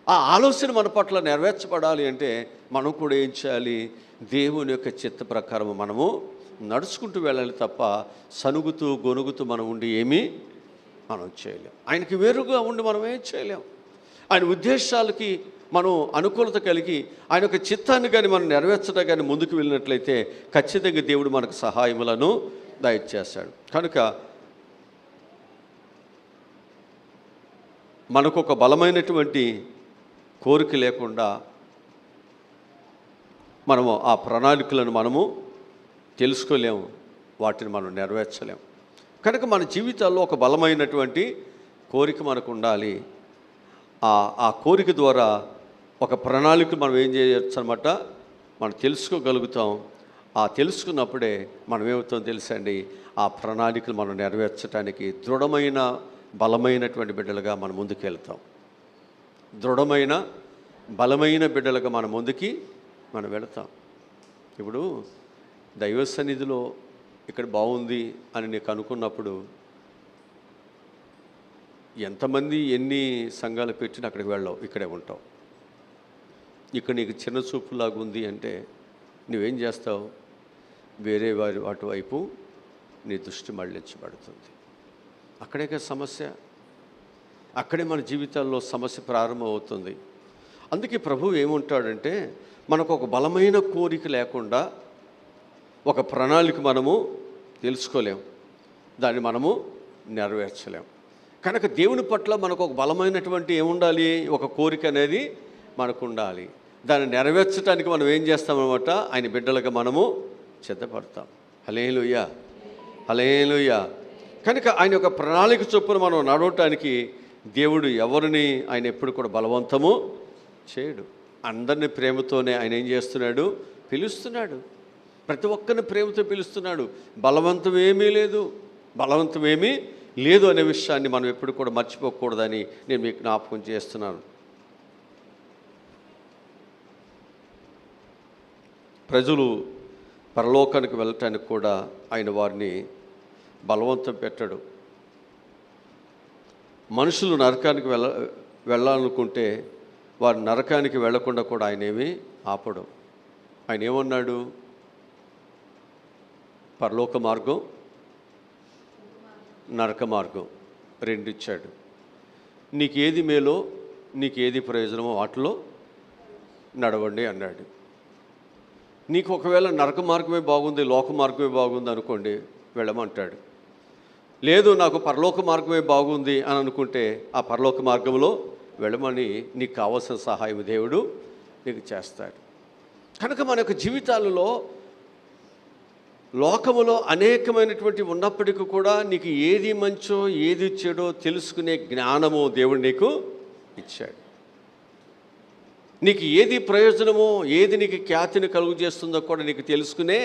ఆ ఆలోచన మన పట్ల నెరవేర్చబడాలి అంటే మనం కూడా ఏం చేయాలి, దేవుని యొక్క చిత్త ప్రకారం మనము నడుచుకుంటూ వెళ్ళాలి తప్ప సనుగుతూ గొనుగుతూ మనం ఉండి ఏమీ మనం చేయలేం. ఆయనకి వేరుగా ఉండి మనం ఏం చేయలేం. ఆయన ఉద్దేశాలకి మనం అనుకూలత కలిగి ఆయన యొక్క చిత్తాన్ని కానీ మనం నెరవేర్చడం కానీ ముందుకు వెళ్ళినట్లయితే ఖచ్చితంగా దేవుడు మనకు సహాయములను దయచేస్తాడు. కనుక మనకు ఒక బలమైనటువంటి కోరిక లేకుండా మనము ఆ ప్రణాళికలను మనము తెలుసుకోలేము, వాటిని మనం నెరవేర్చలేము. కనుక మన జీవితాల్లో ఒక బలమైనటువంటి కోరిక మనకు ఉండాలి. ఆ కోరిక ద్వారా ఒక ప్రణాళిక మనం ఏం చేయొచ్చు అనమాట, మనం తెలుసుకోగలుగుతాం. ఆ తెలుసుకున్నప్పుడే మనం ఏమవుతాం తెలుసండి, ఆ ప్రణాళికలు మనం నెరవేర్చడానికి దృఢమైన బలమైనటువంటి బిడ్డలుగా మనం ముందుకు వెళ్తాం. దృఢమైన బలమైన బిడ్డలుగా మన ముందుకి మనం వెళతాం. ఇప్పుడు దైవ సన్నిధిలో ఇక్కడ బాగుంది అని నీకు అనుకున్నప్పుడు ఎంతమంది ఎన్ని సంఘాలు పెట్టినా అక్కడికి వెళ్ళావు, ఇక్కడే ఉంటావు. ఇక్కడ నీకు చిన్న చూపులాగా ఉంది అంటే నువ్వేం చేస్తావు, వేరే వారి అటువైపు నీ దృష్టి మళ్ళించబడుతుంది. అక్కడే సమస్య, అక్కడే మన జీవితాల్లో సమస్య ప్రారంభమవుతుంది. అందుకే ప్రభువు ఏముంటాడంటే, మనకు ఒక బలమైన కోరిక లేకుండా ఒక ప్రణాళిక మనము తెలుసుకోలేం, దాన్ని మనము నెరవేర్చలేం. కనుక దేవుని పట్ల మనకు ఒక బలమైనటువంటి ఏముండాలి, ఒక కోరిక అనేది మనకు ఉండాలి. దాన్ని నెరవేర్చడానికి మనం ఏం చేస్తామన్నమాట, ఆయన బిడ్డలుగా మనము సిద్ధపడతాం. హల్లెలూయా, హల్లెలూయా. కనుక ఆయన యొక్క ప్రణాళిక చొప్పున మనం నడవటానికి దేవుడు ఎవరిని ఆయన ఎప్పుడు కూడా బలవంతము చేయడు. అందరినీ ప్రేమతోనే ఆయన ఏం చేస్తున్నాడు, పిలుస్తున్నాడు. ప్రతి ఒక్కరిని ప్రేమతో పిలుస్తున్నాడు. బలవంతం ఏమీ లేదు అనే విషయాన్ని మనం ఎప్పుడు కూడా మర్చిపోకూడదని నేను మీకు జ్ఞాపకం చేస్తున్నాను. ప్రజలు పరలోకానికి వెళ్ళటానికి కూడా ఆయన వారిని బలవంతం పెట్టాడు. మనుషులు నరకానికి వెళ్ళాలనుకుంటే వారు నరకానికి వెళ్లకుండా కూడా ఆయన ఏమీ ఆపడు. ఆయన ఏమన్నాడు, పరలోక మార్గం, నరక మార్గం రెండు ఇచ్చాడు. నీకు ఏది మేలో, నీకు ఏది ప్రయోజనమో వాటిలో నడవండి అన్నాడు. నీకు ఒకవేళ నరక మార్గమే బాగుంది, లోక మార్గమే బాగుంది అనుకోండి, వెళ్ళమంటాడు. లేదు నాకు పరలోక మార్గమే బాగుంది అని అనుకుంటే ఆ పరలోక మార్గంలో వెళ్ళమని నీకు కావాల్సిన సహాయం దేవుడు నీకు చేస్తాడు. కనుక మన యొక్క జీవితాలలో లోకములో అనేకమైనటువంటి ఉన్నప్పటికీ కూడా నీకు ఏది మంచో ఏది చెడో తెలుసుకునే జ్ఞానము దేవుడు నీకు ఇచ్చాడు. నీకు ఏది ప్రయోజనమో, ఏది నీకు ఖ్యాతిని కలుగు చేస్తుందో కూడా నీకు తెలుసుకునే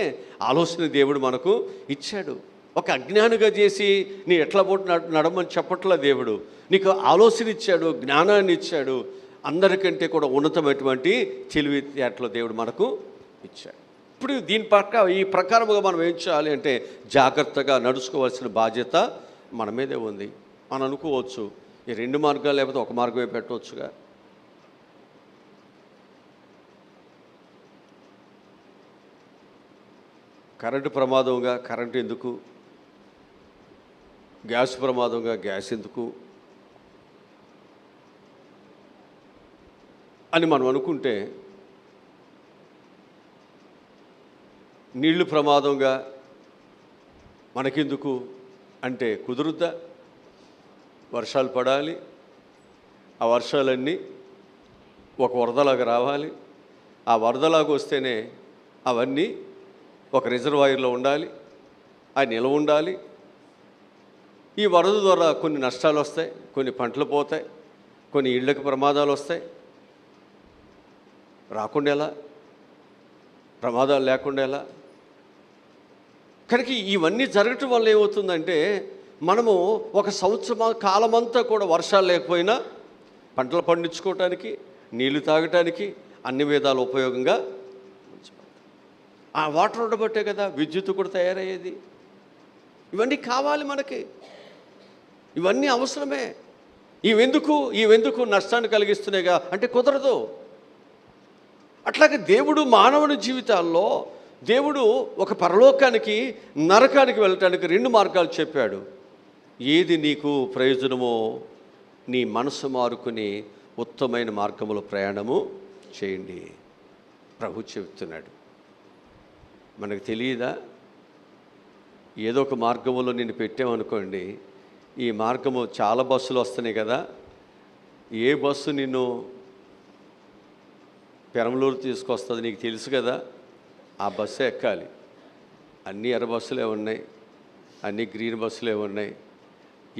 ఆలోచన దేవుడు మనకు ఇచ్చాడు. ఒక అజ్ఞానిగా చేసి నీ ఎట్లా పోటు నడమని చెప్పట్లా దేవుడు. నీకు ఆలోచన ఇచ్చాడు, జ్ఞానాన్ని ఇచ్చాడు. అందరికంటే కూడా ఉన్నతమైనటువంటి తెలివితేటలు దేవుడు మనకు ఇచ్చాడు. ఇప్పుడు ఈ ప్రకారముగా మనం ఏం చేయాలి అంటే జాగ్రత్తగా నడుచుకోవాల్సిన బాధ్యత మన మీదే ఉంది. మనం అనుకోవచ్చు ఈ రెండు మార్గాలు లేకపోతే ఒక మార్గమే పెట్టవచ్చుగా. కరెంటు ప్రమాదంగా కరెంటు ఎందుకు, గ్యాస్ ప్రమాదంగా గ్యాస్ ఎందుకు అని మనం అనుకుంటే, నీళ్లు ప్రమాదంగా మనకెందుకు అంటే కుదురుద్దా? వర్షాలు పడాలి, ఆ వర్షాలన్నీ ఒక వరదలాగా రావాలి. ఆ వరదలాగా వస్తేనే అవన్నీ ఒక రిజర్వాయర్లో ఉండాలి, అది నిల్వ ఉండాలి. ఈ వరద ద్వారా కొన్ని నష్టాలు వస్తాయి, కొన్ని పంటలు పోతాయి, కొన్ని ఇళ్ళకి ప్రమాదాలు వస్తాయి. రాకుండా ఎలా, ప్రమాదాలు లేకుండా ఎలా? కనుక ఇవన్నీ జరగటం వల్ల ఏమవుతుందంటే మనము ఒక సంవత్సరం కాలమంతా కూడా వర్షాలు లేకపోయినా పంటలు పండించుకోవటానికి, నీళ్లు తాగటానికి అన్ని విధాల ఉపయోగంగా ఆ వాటర్ ఉండబట్టే కదా విద్యుత్ కూడా తయారయ్యేది. ఇవన్నీ కావాలి మనకి, ఇవన్నీ అవసరమే. ఇవెందుకు నష్టాన్ని కలిగిస్తున్నాయిగా అంటే కుదరదు. అట్లాగే దేవుడు మానవుని జీవితాల్లో దేవుడు ఒక పరలోకానికి నరకానికి వెళ్ళటానికి రెండు మార్గాలు చెప్పాడు. ఏది నీకు ప్రయోజనమో నీ మనసు మారుకుని ఉత్తమమైన మార్గంలో ప్రయాణము చేయండి ప్రభు చెబుతున్నాడు. మనకు తెలియదా? ఏదో ఒక మార్గంలో నిన్ను పెట్టామనుకోండి, ఈ మార్గము చాలా బస్సులు వస్తున్నాయి కదా, ఏ బస్సు నిన్ను పెరంలూరు తీసుకొస్తుంది నీకు తెలుసు కదా, ఆ బస్సు ఎక్కాలి. అన్ని ఎర్ర బస్సులే ఉన్నాయి, అన్ని గ్రీన్ బస్సులే ఉన్నాయి.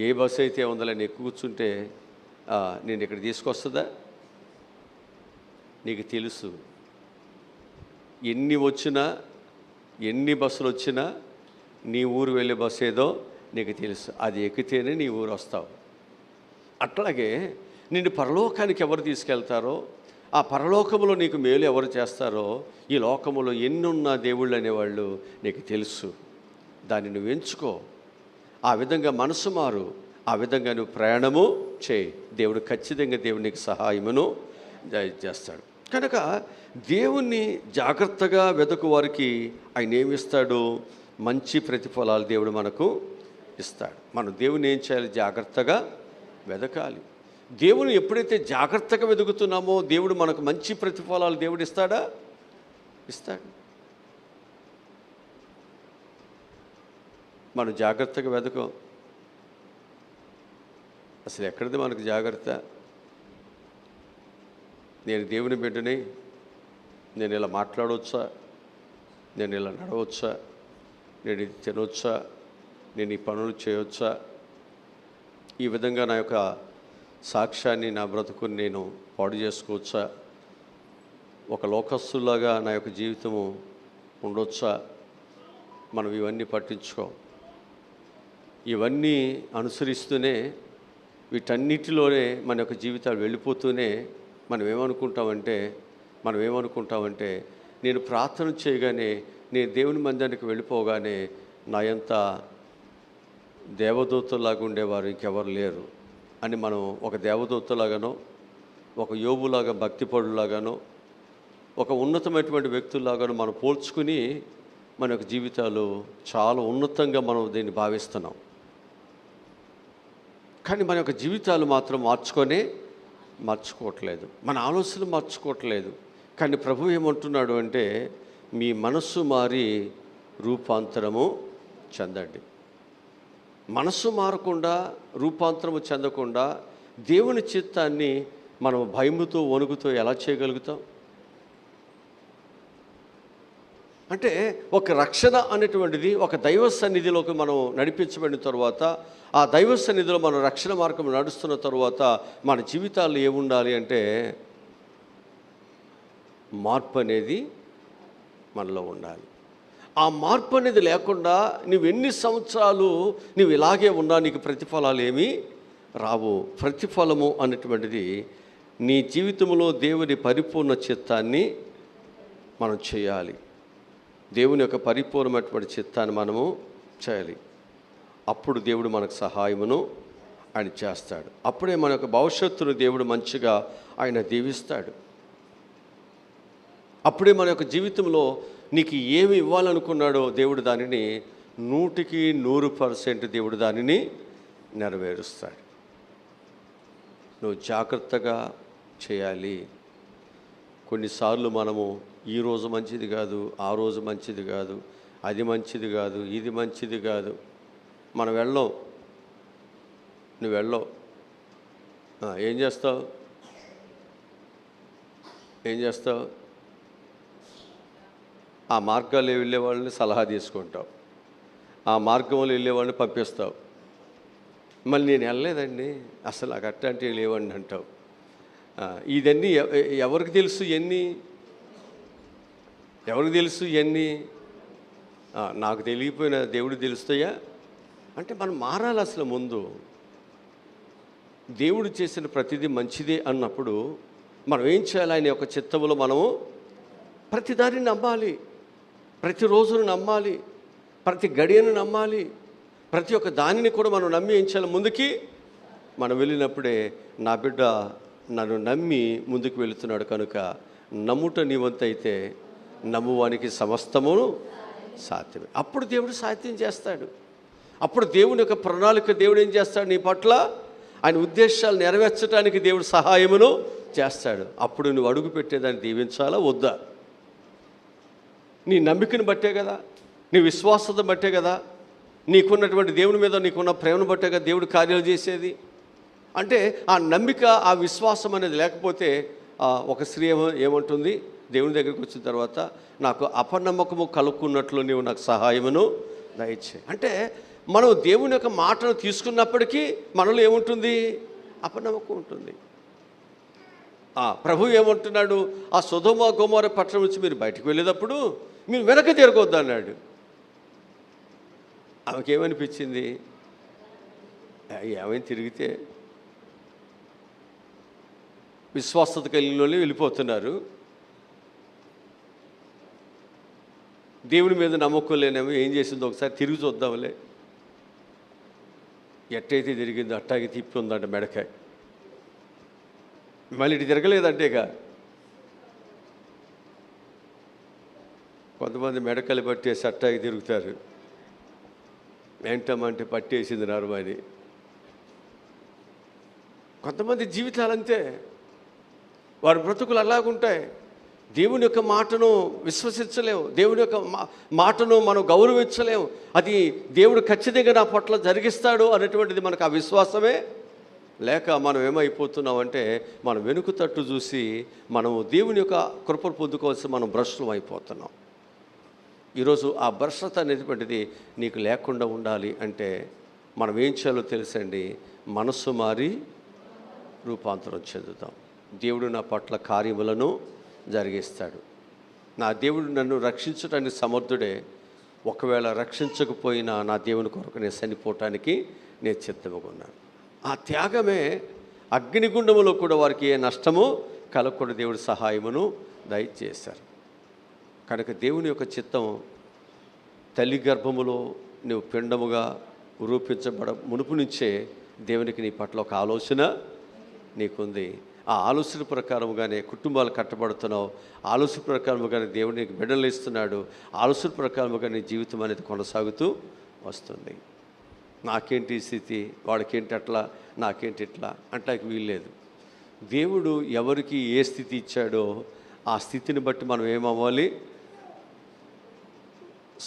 ఏ బస్సు అయితే ఉందో ఎక్కువ కూర్చుంటే నేను ఇక్కడ తీసుకొస్తుందా? నీకు తెలుసు, ఎన్ని వచ్చినా ఎన్ని బస్సులు వచ్చినా నీ ఊరు వెళ్ళే బస్సు ఏదో నీకు తెలుసు. అది ఎక్కితేనే నీ ఊరు వస్తావు. అట్లాగే నిన్ను పరలోకానికి ఎవరు తీసుకెళ్తారో, ఆ పరలోకములో నీకు మేలు ఎవరు చేస్తారో, ఈ లోకములో ఎన్నున్న దేవుళ్ళు అనేవాళ్ళు నీకు తెలుసు. దాన్ని నువ్వు ఎంచుకో. ఆ విధంగా మనసు మారు, ఆ విధంగా నువ్వు ప్రయాణము చేయి. దేవుడు ఖచ్చితంగా దేవునికి సహాయమును చేస్తాడు. కనుక దేవుణ్ణి జాగ్రత్తగా వెతుకు వారికి ఆయన ఏమిస్తాడు? మంచి ప్రతిఫలాలు దేవుడు మనకు ఇస్తాడు. మనం దేవుని ఏం చేయాలి? జాగ్రత్తగా వెతకాలి. దేవుని ఎప్పుడైతే జాగ్రత్తగా వెతుకుతున్నామో దేవుడు మనకు మంచి ప్రతిఫలాలు దేవుడు ఇస్తాడా? ఇస్తాడు. మనం జాగ్రత్తగా వెతకం. అసలు ఎక్కడిది మనకు జాగ్రత్త? నేను దేవుని బిడ్డని, నేను ఇలా మాట్లాడవచ్చా, నేను ఇలా నడవచ్చా, నేను ఇది తినవచ్చా, నేను ఈ పనులు చేయవచ్చా, ఈ విధంగా నా యొక్క సాక్ష్యాన్ని, నా బ్రతుకుని నేను పాడు చేసుకోవచ్చా, ఒక లోకస్తులాగా నా యొక్క జీవితము ఉండొచ్చా? మనం ఇవన్నీ పట్టించుకో. ఇవన్నీ అనుసరిస్తూనే, వీటన్నిటిలోనే మన యొక్క జీవితాలు వెళ్ళిపోతూనే మనం ఏమనుకుంటామంటే నేను ప్రార్థన చేయగానే, నేను దేవుని మందిరానికి వెళ్ళిపోగానే నా ఎంత దేవదూతలాగా ఉండేవారు ఇంకెవరు లేరు అని మనం ఒక దేవదూతలాగానో, ఒక యోబులాగా భక్తిపరులాగానో, ఒక ఉన్నతమైనటువంటి వ్యక్తుల్లాగానో మనం పోల్చుకుని మన యొక్క జీవితాలు చాలా ఉన్నతంగా మనం దీన్ని భావిస్తున్నాం. కానీ మన యొక్క జీవితాలు మాత్రం మార్చుకోవట్లేదు, మన ఆలోచనలు మార్చుకోవట్లేదు. కానీ ప్రభు ఏమంటున్నాడు అంటే, మీ మనస్సు మారి రూపాంతరము చెందండి. మనస్సు మారకుండా, రూపాంతరము చెందకుండా దేవుని చిత్తాన్ని మనం భయముతో, వణుకుతో ఎలా చేయగలుగుతాం? అంటే ఒక రక్షణ అనేటువంటిది ఒక దైవ సన్నిధిలోకి మనం నడిపించబడిన తర్వాత, ఆ దైవ సన్నిధిలో మనం రక్షణ మార్గం నడుస్తున్న తర్వాత మన జీవితాల్లో ఏముండాలి అంటే మార్పు అనేది మనలో ఉండాలి. ఆ మార్పు అనేది లేకుండా నువ్వు ఎన్ని సంవత్సరాలు నువ్వు ఇలాగే ఉన్నా నీకు ప్రతిఫలాలు ఏమీ రావు. ప్రతిఫలము అనేటువంటిది నీ జీవితంలో దేవుని పరిపూర్ణ చిత్తాన్ని మనం చేయాలి. దేవుని యొక్క పరిపూర్ణమైనటువంటి చిత్తాన్ని మనము చేయాలి. అప్పుడు దేవుడు మనకు సహాయమును ఆయన చేస్తాడు. అప్పుడే మన యొక్క భవిష్యత్తును దేవుడు మంచిగా ఆయన దీవిస్తాడు. అప్పుడే మన యొక్క జీవితంలో నీకు ఏమి ఇవ్వాలనుకున్నాడో దేవుడు దానిని 100% దేవుడు దానిని నెరవేరుస్తాడు. నువ్వు జాగ్రత్తగా చేయాలి. కొన్నిసార్లు మనము ఈ రోజు మంచిది కాదు, ఆ రోజు మంచిది కాదు, అది మంచిది కాదు, ఇది మంచిది కాదు, మనం వెళ్ళం. నువ్వు వెళ్ళవు. ఏం చేస్తావు? ఆ మార్గాల్లో వెళ్ళే వాళ్ళని సలహా తీసుకుంటావు, ఆ మార్గంలో వెళ్ళే వాళ్ళని పంపిస్తావు. మళ్ళీ నేను వెళ్ళలేదండి, అసలు నాకు అట్లాంటివి లేవండి అంటావు. ఇదన్నీ ఎవరికి తెలుసు? ఎవరికి తెలుసు ఇవన్నీ? నాకు తెలియపోయిన దేవుడు తెలుస్తాయా? అంటే మనం మారాలి. అసలు ముందు దేవుడు చేసిన ప్రతిదీ మంచిదే అన్నప్పుడు మనం ఏం చేయాలి? ఆయన యొక్క చిత్తములో మనము ప్రతిదాన్ని నమ్మాలి, ప్రతిరోజును నమ్మాలి, ప్రతి గడియను నమ్మాలి. ప్రతి ఒక్క దానిని కూడా మనం నమ్మి ఏం చేయాలి? ముందుకి మనం వెళ్ళినప్పుడే నా బిడ్డ నన్ను నమ్మి ముందుకు వెళుతున్నాడు కనుక నమ్ముట నీ వంతైతే నమ్మువానికి సమస్తమును సాధ్యమే. అప్పుడు దేవుడు సాధ్యం చేస్తాడు. అప్పుడు దేవుని యొక్క ప్రణాళిక దేవుడు ఏం చేస్తాడు? నీ పట్ల ఆయన ఉద్దేశాలు నెరవేర్చడానికి దేవుడు సహాయమును చేస్తాడు. అప్పుడు నువ్వు అడుగు పెట్టేదాన్ని దీవించాలా వద్దా? నీ నమ్మికను బట్టే కదా, నీ విశ్వాసత బట్టే కదా, నీకున్నటువంటి దేవుని మీద నీకున్న ప్రేమను బట్టే కదా దేవుడు కార్యాలు చేసేది. అంటే ఆ నమ్మిక, ఆ విశ్వాసం అనేది లేకపోతే ఒక స్త్రీ ఏమంటుంది? దేవుని దగ్గరికి వచ్చిన తర్వాత నాకు అపనమ్మకము కలుక్కున్నట్లు నీవు నాకు సహాయమును దయచే. అంటే మనం దేవుని యొక్క మాటను తీసుకున్నప్పటికీ మనలో ఏముంటుంది? అపనమ్మకం ఉంటుంది. ప్రభు ఏమంటున్నాడు? ఆ సొదొమ గొమొర్రా పట్టణం నుంచి మీరు బయటకు వెళ్ళేటప్పుడు మీరు వెనక్కి తిరగొద్దు అన్నాడు. ఆమెకేమనిపించింది? ఏమైనా తిరిగితే విశ్వాసత కలిగిన వాళ్ళు వెళ్ళిపోతున్నారు, దేవుని మీద నమ్మకం లేనేమో ఏం చేసిందో ఒకసారి తిరిగి చూద్దాంలే. ఎట్టయితే తిరిగిందో అట్టాగే తిప్పి ఉందంట మెడకాయ. మళ్ళీ ఇటు తిరగలేదంటేగా. కొంతమంది మెడకలు పట్టేసి అట్టాగి తిరుగుతారు. ఏంటమ్మంటే పట్టేసింది నరమని. కొంతమంది జీవితాలంతే, వారి బ్రతుకులు అలాగుంటాయి. దేవుని యొక్క మాటను విశ్వసించలేము, దేవుని యొక్క మాటను మనం గౌరవించలేము. అది దేవుడు ఖచ్చితంగా నా పట్ల జరిగిస్తాడు అనేటువంటిది మనకు ఆ విశ్వాసమే లేక మనం ఏమైపోతున్నామంటే మనం వెనుక తట్టు చూసి మనము దేవుని యొక్క కృపను పొందుకోవాల్సి మనం భ్రష్టులం అయిపోతున్నాం. ఈరోజు ఆ భ్రష్టత అనేటువంటిది నీకు లేకుండా ఉండాలి అంటే మనం ఏం చేయాలో తెలుసండి. మనస్సు మారి రూపాంతరం చెందుతాం. దేవుడు నా పట్ల కార్యములను జరిగిస్తాడు. నా దేవుడు నన్ను రక్షించడానికి సమర్థుడే. ఒకవేళ రక్షించకపోయినా నా దేవుని కొరకు నేను చనిపోవటానికి నేను సిద్ధంగా ఉన్నాను. ఆ త్యాగమే అగ్నిగుండములో కూడా వారికి ఏ నష్టము కలగకుండా దేవుడి సహాయమును దయచేశారు. కనుక దేవుని యొక్క చిత్తం తల్లి గర్భములో నువ్వు పిండముగా రూపించబడ మునుపు నుంచే దేవునికి నీ పట్ల ఒక ఆలోచన నీకుంది. ఆ ఆలోచన ప్రకారముగానే కుటుంబాలు కట్టబడుతున్నావు. ఆలోచన ప్రకారముగానే దేవుడు నీకు బిడ్డలు ఇస్తున్నాడు. ఆలోచన ప్రకారముగా నీ జీవితం అనేది కొనసాగుతూ వస్తుంది. నాకేంటి స్థితి, వాడికేంటి అట్లా, నాకేంటి ఇట్లా అంటానికి వీల్లేదు. దేవుడు ఎవరికి ఏ స్థితి ఇచ్చాడో ఆ స్థితిని బట్టి మనం ఏమవ్వాలి?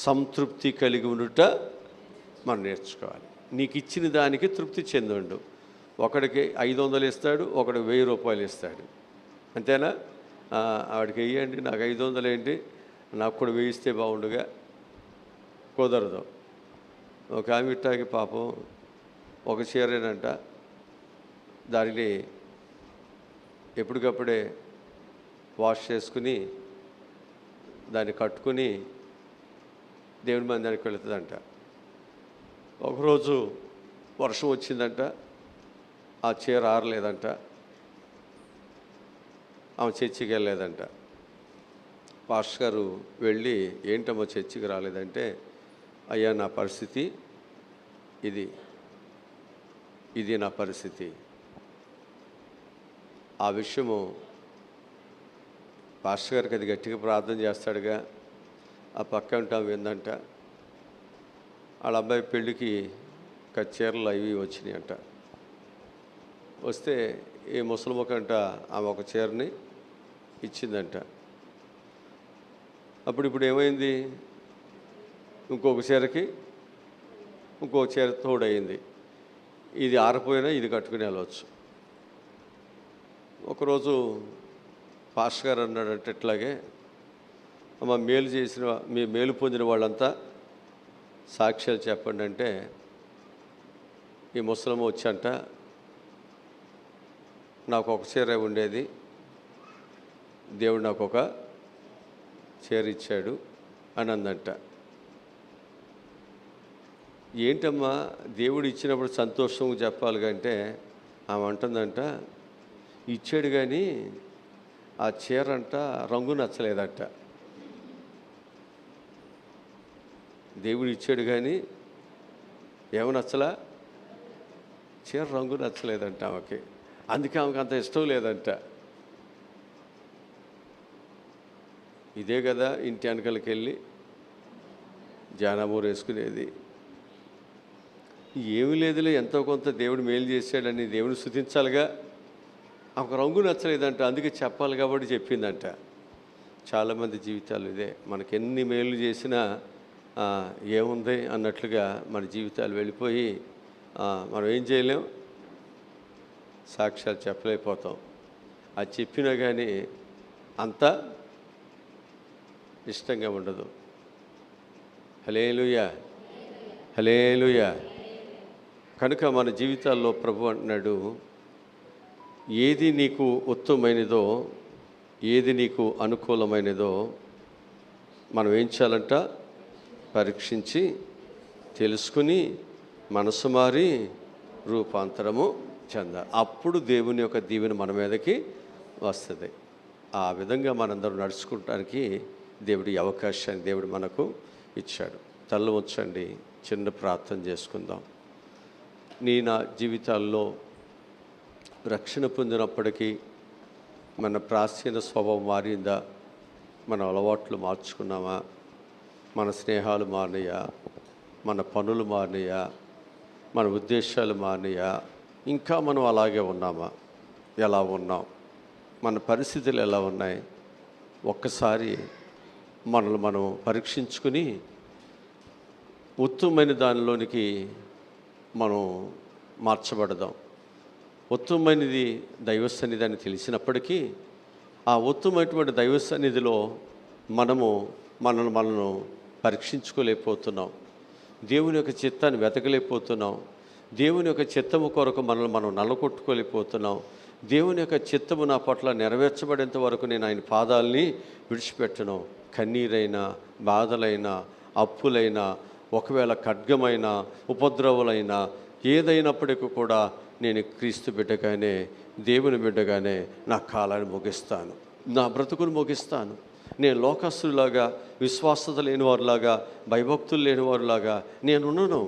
సంతృప్తి కలిగి ఉండుట మనం నేర్చుకోవాలి. నీకు ఇచ్చిన దానికి తృప్తి చెందుండు. ఒకడికి 500 ఇస్తాడు, ఒకడికి 1000 రూపాయలు ఇస్తాడు. అంతేనా? ఆవిడకి వెయ్యండి, నాకు 500 ఏంటి, నాకు కూడా 1000 ఇస్తే బాగుండుగా. కుదరదు. ఒక ఆమె ఇట్టాకి పాపం ఒక చీరేనంట, దానిని ఎప్పటికప్పుడే వాష్ చేసుకుని దాన్ని కట్టుకుని దేవుని మందిరానికి వెళుతుందంట. ఒకరోజు వర్షం వచ్చిందంట, ఆ చీర ఆరలేదంట, ఆమె చర్చికి వెళ్ళలేదంట. పాస్టర్ గారు వెళ్ళి ఏంటమ్మో చర్చికి రాలేదంటే, అయ్యా నా పరిస్థితి ఇది నా పరిస్థితి. ఆ విషయము పాస్టర్ గారికి అది గట్టిగా ప్రార్థన చేస్తాడుగా. ఆ పక్క ఉంటాం ఏందంట, వాళ్ళ అబ్బాయి పెళ్ళికి చీరలు అవి వచ్చినాయి అంట. వస్తే ఈ ముసలిమకంట ఆమె ఒక చీరని ఇచ్చిందంట. ఇప్పుడు ఏమైంది? ఇంకొక చీరకి ఇంకొక చీర తోడయింది. ఇది ఆరిపోయినా ఇది కట్టుకుని వెళ్ళవచ్చు. ఒకరోజు పాస్టర్ గారు అన్నాడంటే, ఇట్లాగే అమ్మ మేలు చేసిన మీ మేలు పొందిన వాళ్ళంతా సాక్ష్యాలు చెప్పండి అంటే, ఈ ముసలమ్మ వచ్చంట, నాకు ఒక చీర ఉండేది, దేవుడు నాకు ఒక చీర ఇచ్చాడు అని అందంట. ఏంటమ్మా దేవుడు ఇచ్చినప్పుడు సంతోషంగా చెప్పాలి కంటే ఆమె అంటుందంట, ఇచ్చాడు కానీ ఆ చీర అంట రంగు నచ్చలేదంట. దేవుడు ఇచ్చాడు కానీ ఏమి నచ్చలా? చీర రంగు నచ్చలేదంట ఆమెకి. అందుకే ఆమెకు అంత ఇష్టం లేదంట. ఇదే కదా ఇంటి వెనకలకి వెళ్ళి జానామూరు వేసుకునేది. ఏమి లేదులే, ఎంతో కొంత దేవుడు మేలు చేశాడని దేవుని స్తుతించాలిగా. ఒక రంగు నచ్చలేదంట, అందుకే చెప్పాలి కాబట్టి చెప్పిందంట. చాలామంది జీవితాలు ఇదే. మనకి ఎన్ని మేలు చేసినా ఏముంది అన్నట్లుగా మన జీవితాలు వెళ్ళిపోయి మనం ఏం చేయలేం, సాక్ష్యాలు చెప్పలేకపోతాం. అది చెప్పినా కానీ అంత ఇష్టంగా ఉండదు. హల్లెలూయా, హల్లెలూయా. కనుక మన జీవితాల్లో ప్రభు అంటున్నాడు, ఏది నీకు ఉత్తమమైనదో, ఏది నీకు అనుకూలమైనదో మనం ఏం చేయాలంట? పరీక్షించి తెలుసుకుని మనసు మారి రూపాంతరము అప్పుడు దేవుని యొక్క దీవెన మన మీదకి వస్తుంది. ఆ విధంగా మనందరం నడుచుకోవడానికి దేవుడి అవకాశాన్ని దేవుడు మనకు ఇచ్చాడు. తల్ల ఉంచండి, చిన్న ప్రార్థన చేసుకుందాం. నా జీవితాల్లో రక్షణ పొందినప్పటికీ మన ప్రాచీన స్వభావం మారిందా? మన అలవాట్లు మార్చుకున్నామా? మన స్నేహాలు మారినాయా? మన పనులు మారినాయా? మన ఉద్దేశాలు మారినాయా? ఇంకా మనం అలాగే ఉన్నామా? ఎలా ఉన్నాం? మన పరిస్థితులు ఎలా ఉన్నాయి? ఒక్కసారి మనల్ని మనం పరీక్షించుకుని ఉత్తమమైన దానిలోనికి మనం మార్చబడదాం. ఉత్తమమైనది దైవ సన్నిధి అని తెలిసినప్పటికీ ఆ ఉత్తమమైనటువంటి దైవ సన్నిధిలో మనను పరీక్షించుకోలేకపోతున్నాం. దేవుని యొక్క చిత్తాన్ని వెతకలేకపోతున్నాం. దేవుని యొక్క చిత్తము కొరకు మనం నల్లకొట్టుకోలేకపోతున్నాం. దేవుని యొక్క చిత్తము నా పట్ల నెరవేర్చబడేంత వరకు నేను ఆయన పాదాలని విడిచిపెట్టను. కన్నీరైనా, బాధలైనా, అప్పులైనా, ఒకవేళ ఖడ్గమైన, ఉపద్రవాలైనా, ఏదైనప్పటికీ కూడా నేను క్రీస్తు బిడ్డగానే, దేవుని బిడ్డగానే నా కాలాన్ని ముగిస్తాను, నా బ్రతుకును ముగిస్తాను. నేను లోకస్తులాగా, విశ్వాసత లేని వారిలాగా, భయభక్తులు లేని వారిలాగా నేనున్నాను.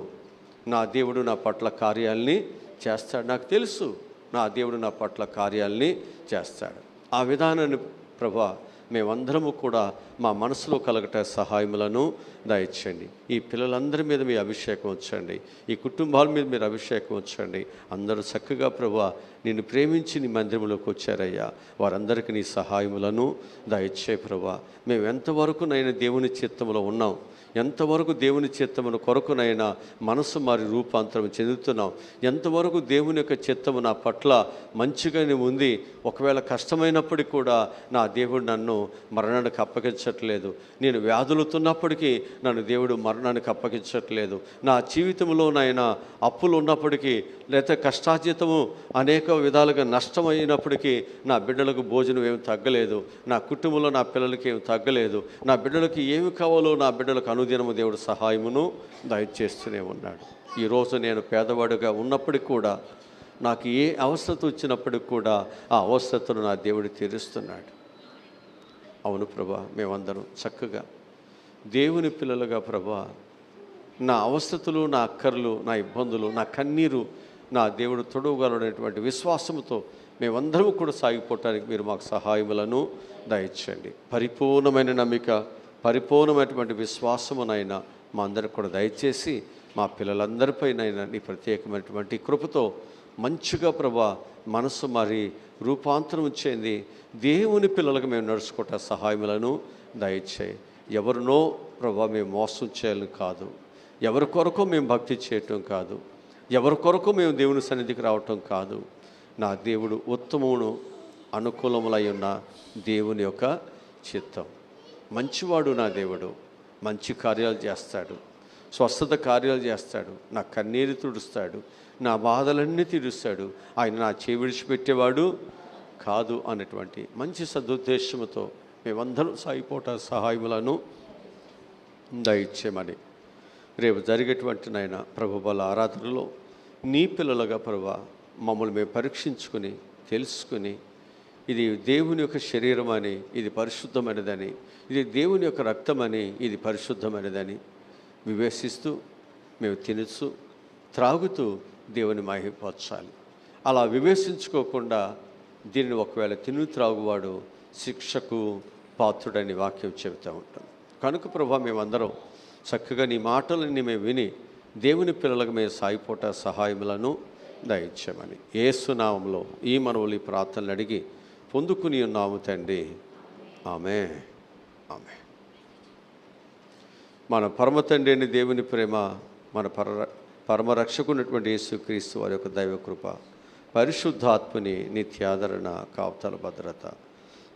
నా దేవుడు నా పట్ల కార్యాలని చేస్తాడు. నాకు తెలుసు నా దేవుడు నా పట్ల కార్యాలని చేస్తాడు. ఆ విధానాన్ని ప్రభా మేమందరము కూడా మా మనసులో కలగట సహాయములను దయచేయండి. ఈ పిల్లలందరి మీద మీ అభిషేకం ఉంచండి. ఈ కుటుంబాల మీద మీరు అభిషేకం ఉంచండి. అందరూ చక్కగా ప్రభా నిన్ను ప్రేమించి నీ మందిరంలోకి వచ్చారయ్యా. వారందరికీ నీ సహాయములను దయచే ప్రభా. మేము ఎంతవరకునైనా దేవుని చిత్తములో ఉన్నాం, ఎంతవరకు దేవుని చిత్తమును కొరకునైనా మనసు మారి రూపాంతరం చెందుతున్నాం, ఎంతవరకు దేవుని యొక్క చిత్తము నా పట్ల మంచిగానే ఉంది. ఒకవేళ కష్టమైనప్పటికీ కూడా నా దేవుడు నన్ను మరణానికి అప్పగించట్లేదు. నేను వ్యాధులుతున్నప్పటికీ నన్ను దేవుడు మరణానికి అప్పగించట్లేదు. నా జీవితంలోనైనా అప్పులు ఉన్నప్పటికీ, లేకపోతే కష్టార్జితము అనేక విధాలుగా నష్టమైనప్పటికీ నా బిడ్డలకు భోజనం ఏమి తగ్గలేదు, నా కుటుంబంలో నా పిల్లలకి ఏమి తగ్గలేదు. నా బిడ్డలకి ఏమి కావాలో నా బిడ్డలకు అనుదినము దేవుడు సహాయమును దయచేస్తూనే ఉన్నాడు. ఈరోజు నేను పేదవాడుగా ఉన్నప్పటికీ కూడా, నాకు ఏ అవసరత వచ్చినప్పటికి కూడా ఆ అవసరతను నా దేవుడు తీరుస్తున్నాడు. అవును ప్రభా, మేమందరం చక్కగా దేవుని పిల్లలుగా ప్రభా, నా అవసరతలు, నా అక్కర్లు, నా ఇబ్బందులు, నా కన్నీరు నా దేవుడు తొడవగలనేటువంటి విశ్వాసంతో మేమందరం కూడా సాగిపోవటానికి మీరు మాకు సహాయములను దయచేయండి. పరిపూర్ణమైన నమ్మిక, పరిపూర్ణమైనటువంటి విశ్వాసమునైనా మా అందరికి కూడా దయచేసి మా పిల్లలందరిపైనైనా నీ ప్రత్యేకమైనటువంటి కృపతో మంచిగా ప్రభా మనసు మారి రూపాంతరం చెంది దేవుని పిల్లలకు మేము నడుచుకోవటం సహాయములను దయచేయి. ఎవరినో ప్రభా మేము మోసం చేయాలని కాదు, ఎవరి కొరకు మేము భక్తి చేయటం కాదు, ఎవరి కొరకు మేము దేవుని సన్నిధికి రావటం కాదు. నా దేవుడు ఉత్తమును అనుకూలములై ఉన్న దేవుని యొక్క చిత్తం. మంచివాడు నా దేవుడు, మంచి కార్యాలు చేస్తాడు, స్వస్థత కార్యాలు చేస్తాడు, నా కన్నీరు తుడుస్తాడు, నా బాధలన్నీ తీరుస్తాడు. ఆయన నా చేయి విడిచిపెట్టేవాడు కాదు అన్నటువంటి మంచి సదుద్దేశంతో మేమందరం సాగిపోట సహాయములను దయచేయమని రేపు జరిగేటువంటి నాయన ప్రభు బల ఆరాధనలో నీ పిల్లలుగా ప్రభా మమ్మల్ని మేము పరీక్షించుకుని తెలుసుకుని, ఇది దేవుని యొక్క శరీరం అని, ఇది పరిశుద్ధమైనదని, ఇది దేవుని యొక్క రక్తమని, ఇది పరిశుద్ధమైనదని వివేచిస్తూ మేము తినచ్చు త్రాగుతూ దేవుని మహిమపరచాలి. అలా వివేచించుకోకుండా దీనిని ఒకవేళ తిను త్రాగువాడు శిక్షకు పాత్రుడని వాక్యం చెబుతూ ఉంటాం. కనుక ప్రభా మేమందరం చక్కగా నీ మాటలన్నీ మేము విని దేవుని పిల్లలకు మేము సాగిపోట సహాయములను దయచేయమని యేసు నామములో ఈ మనవులు ఈ ప్రార్థనలు అడిగి పొందుకుని ఉన్నాము తండ్రి. ఆమేన్. ఆమేన్. మన పరమ తండ్రి అని దేవుని ప్రేమ, మన పరమరక్షకున్నటువంటి యేసుక్రీస్తు వారి యొక్క దైవకృప, పరిశుద్ధాత్మని నిత్యాదరణ, కాపుదల, భద్రత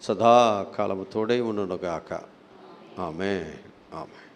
సదాకాలము తోడై ఉండునుగాక. ఆమేన్. ఆమేన్.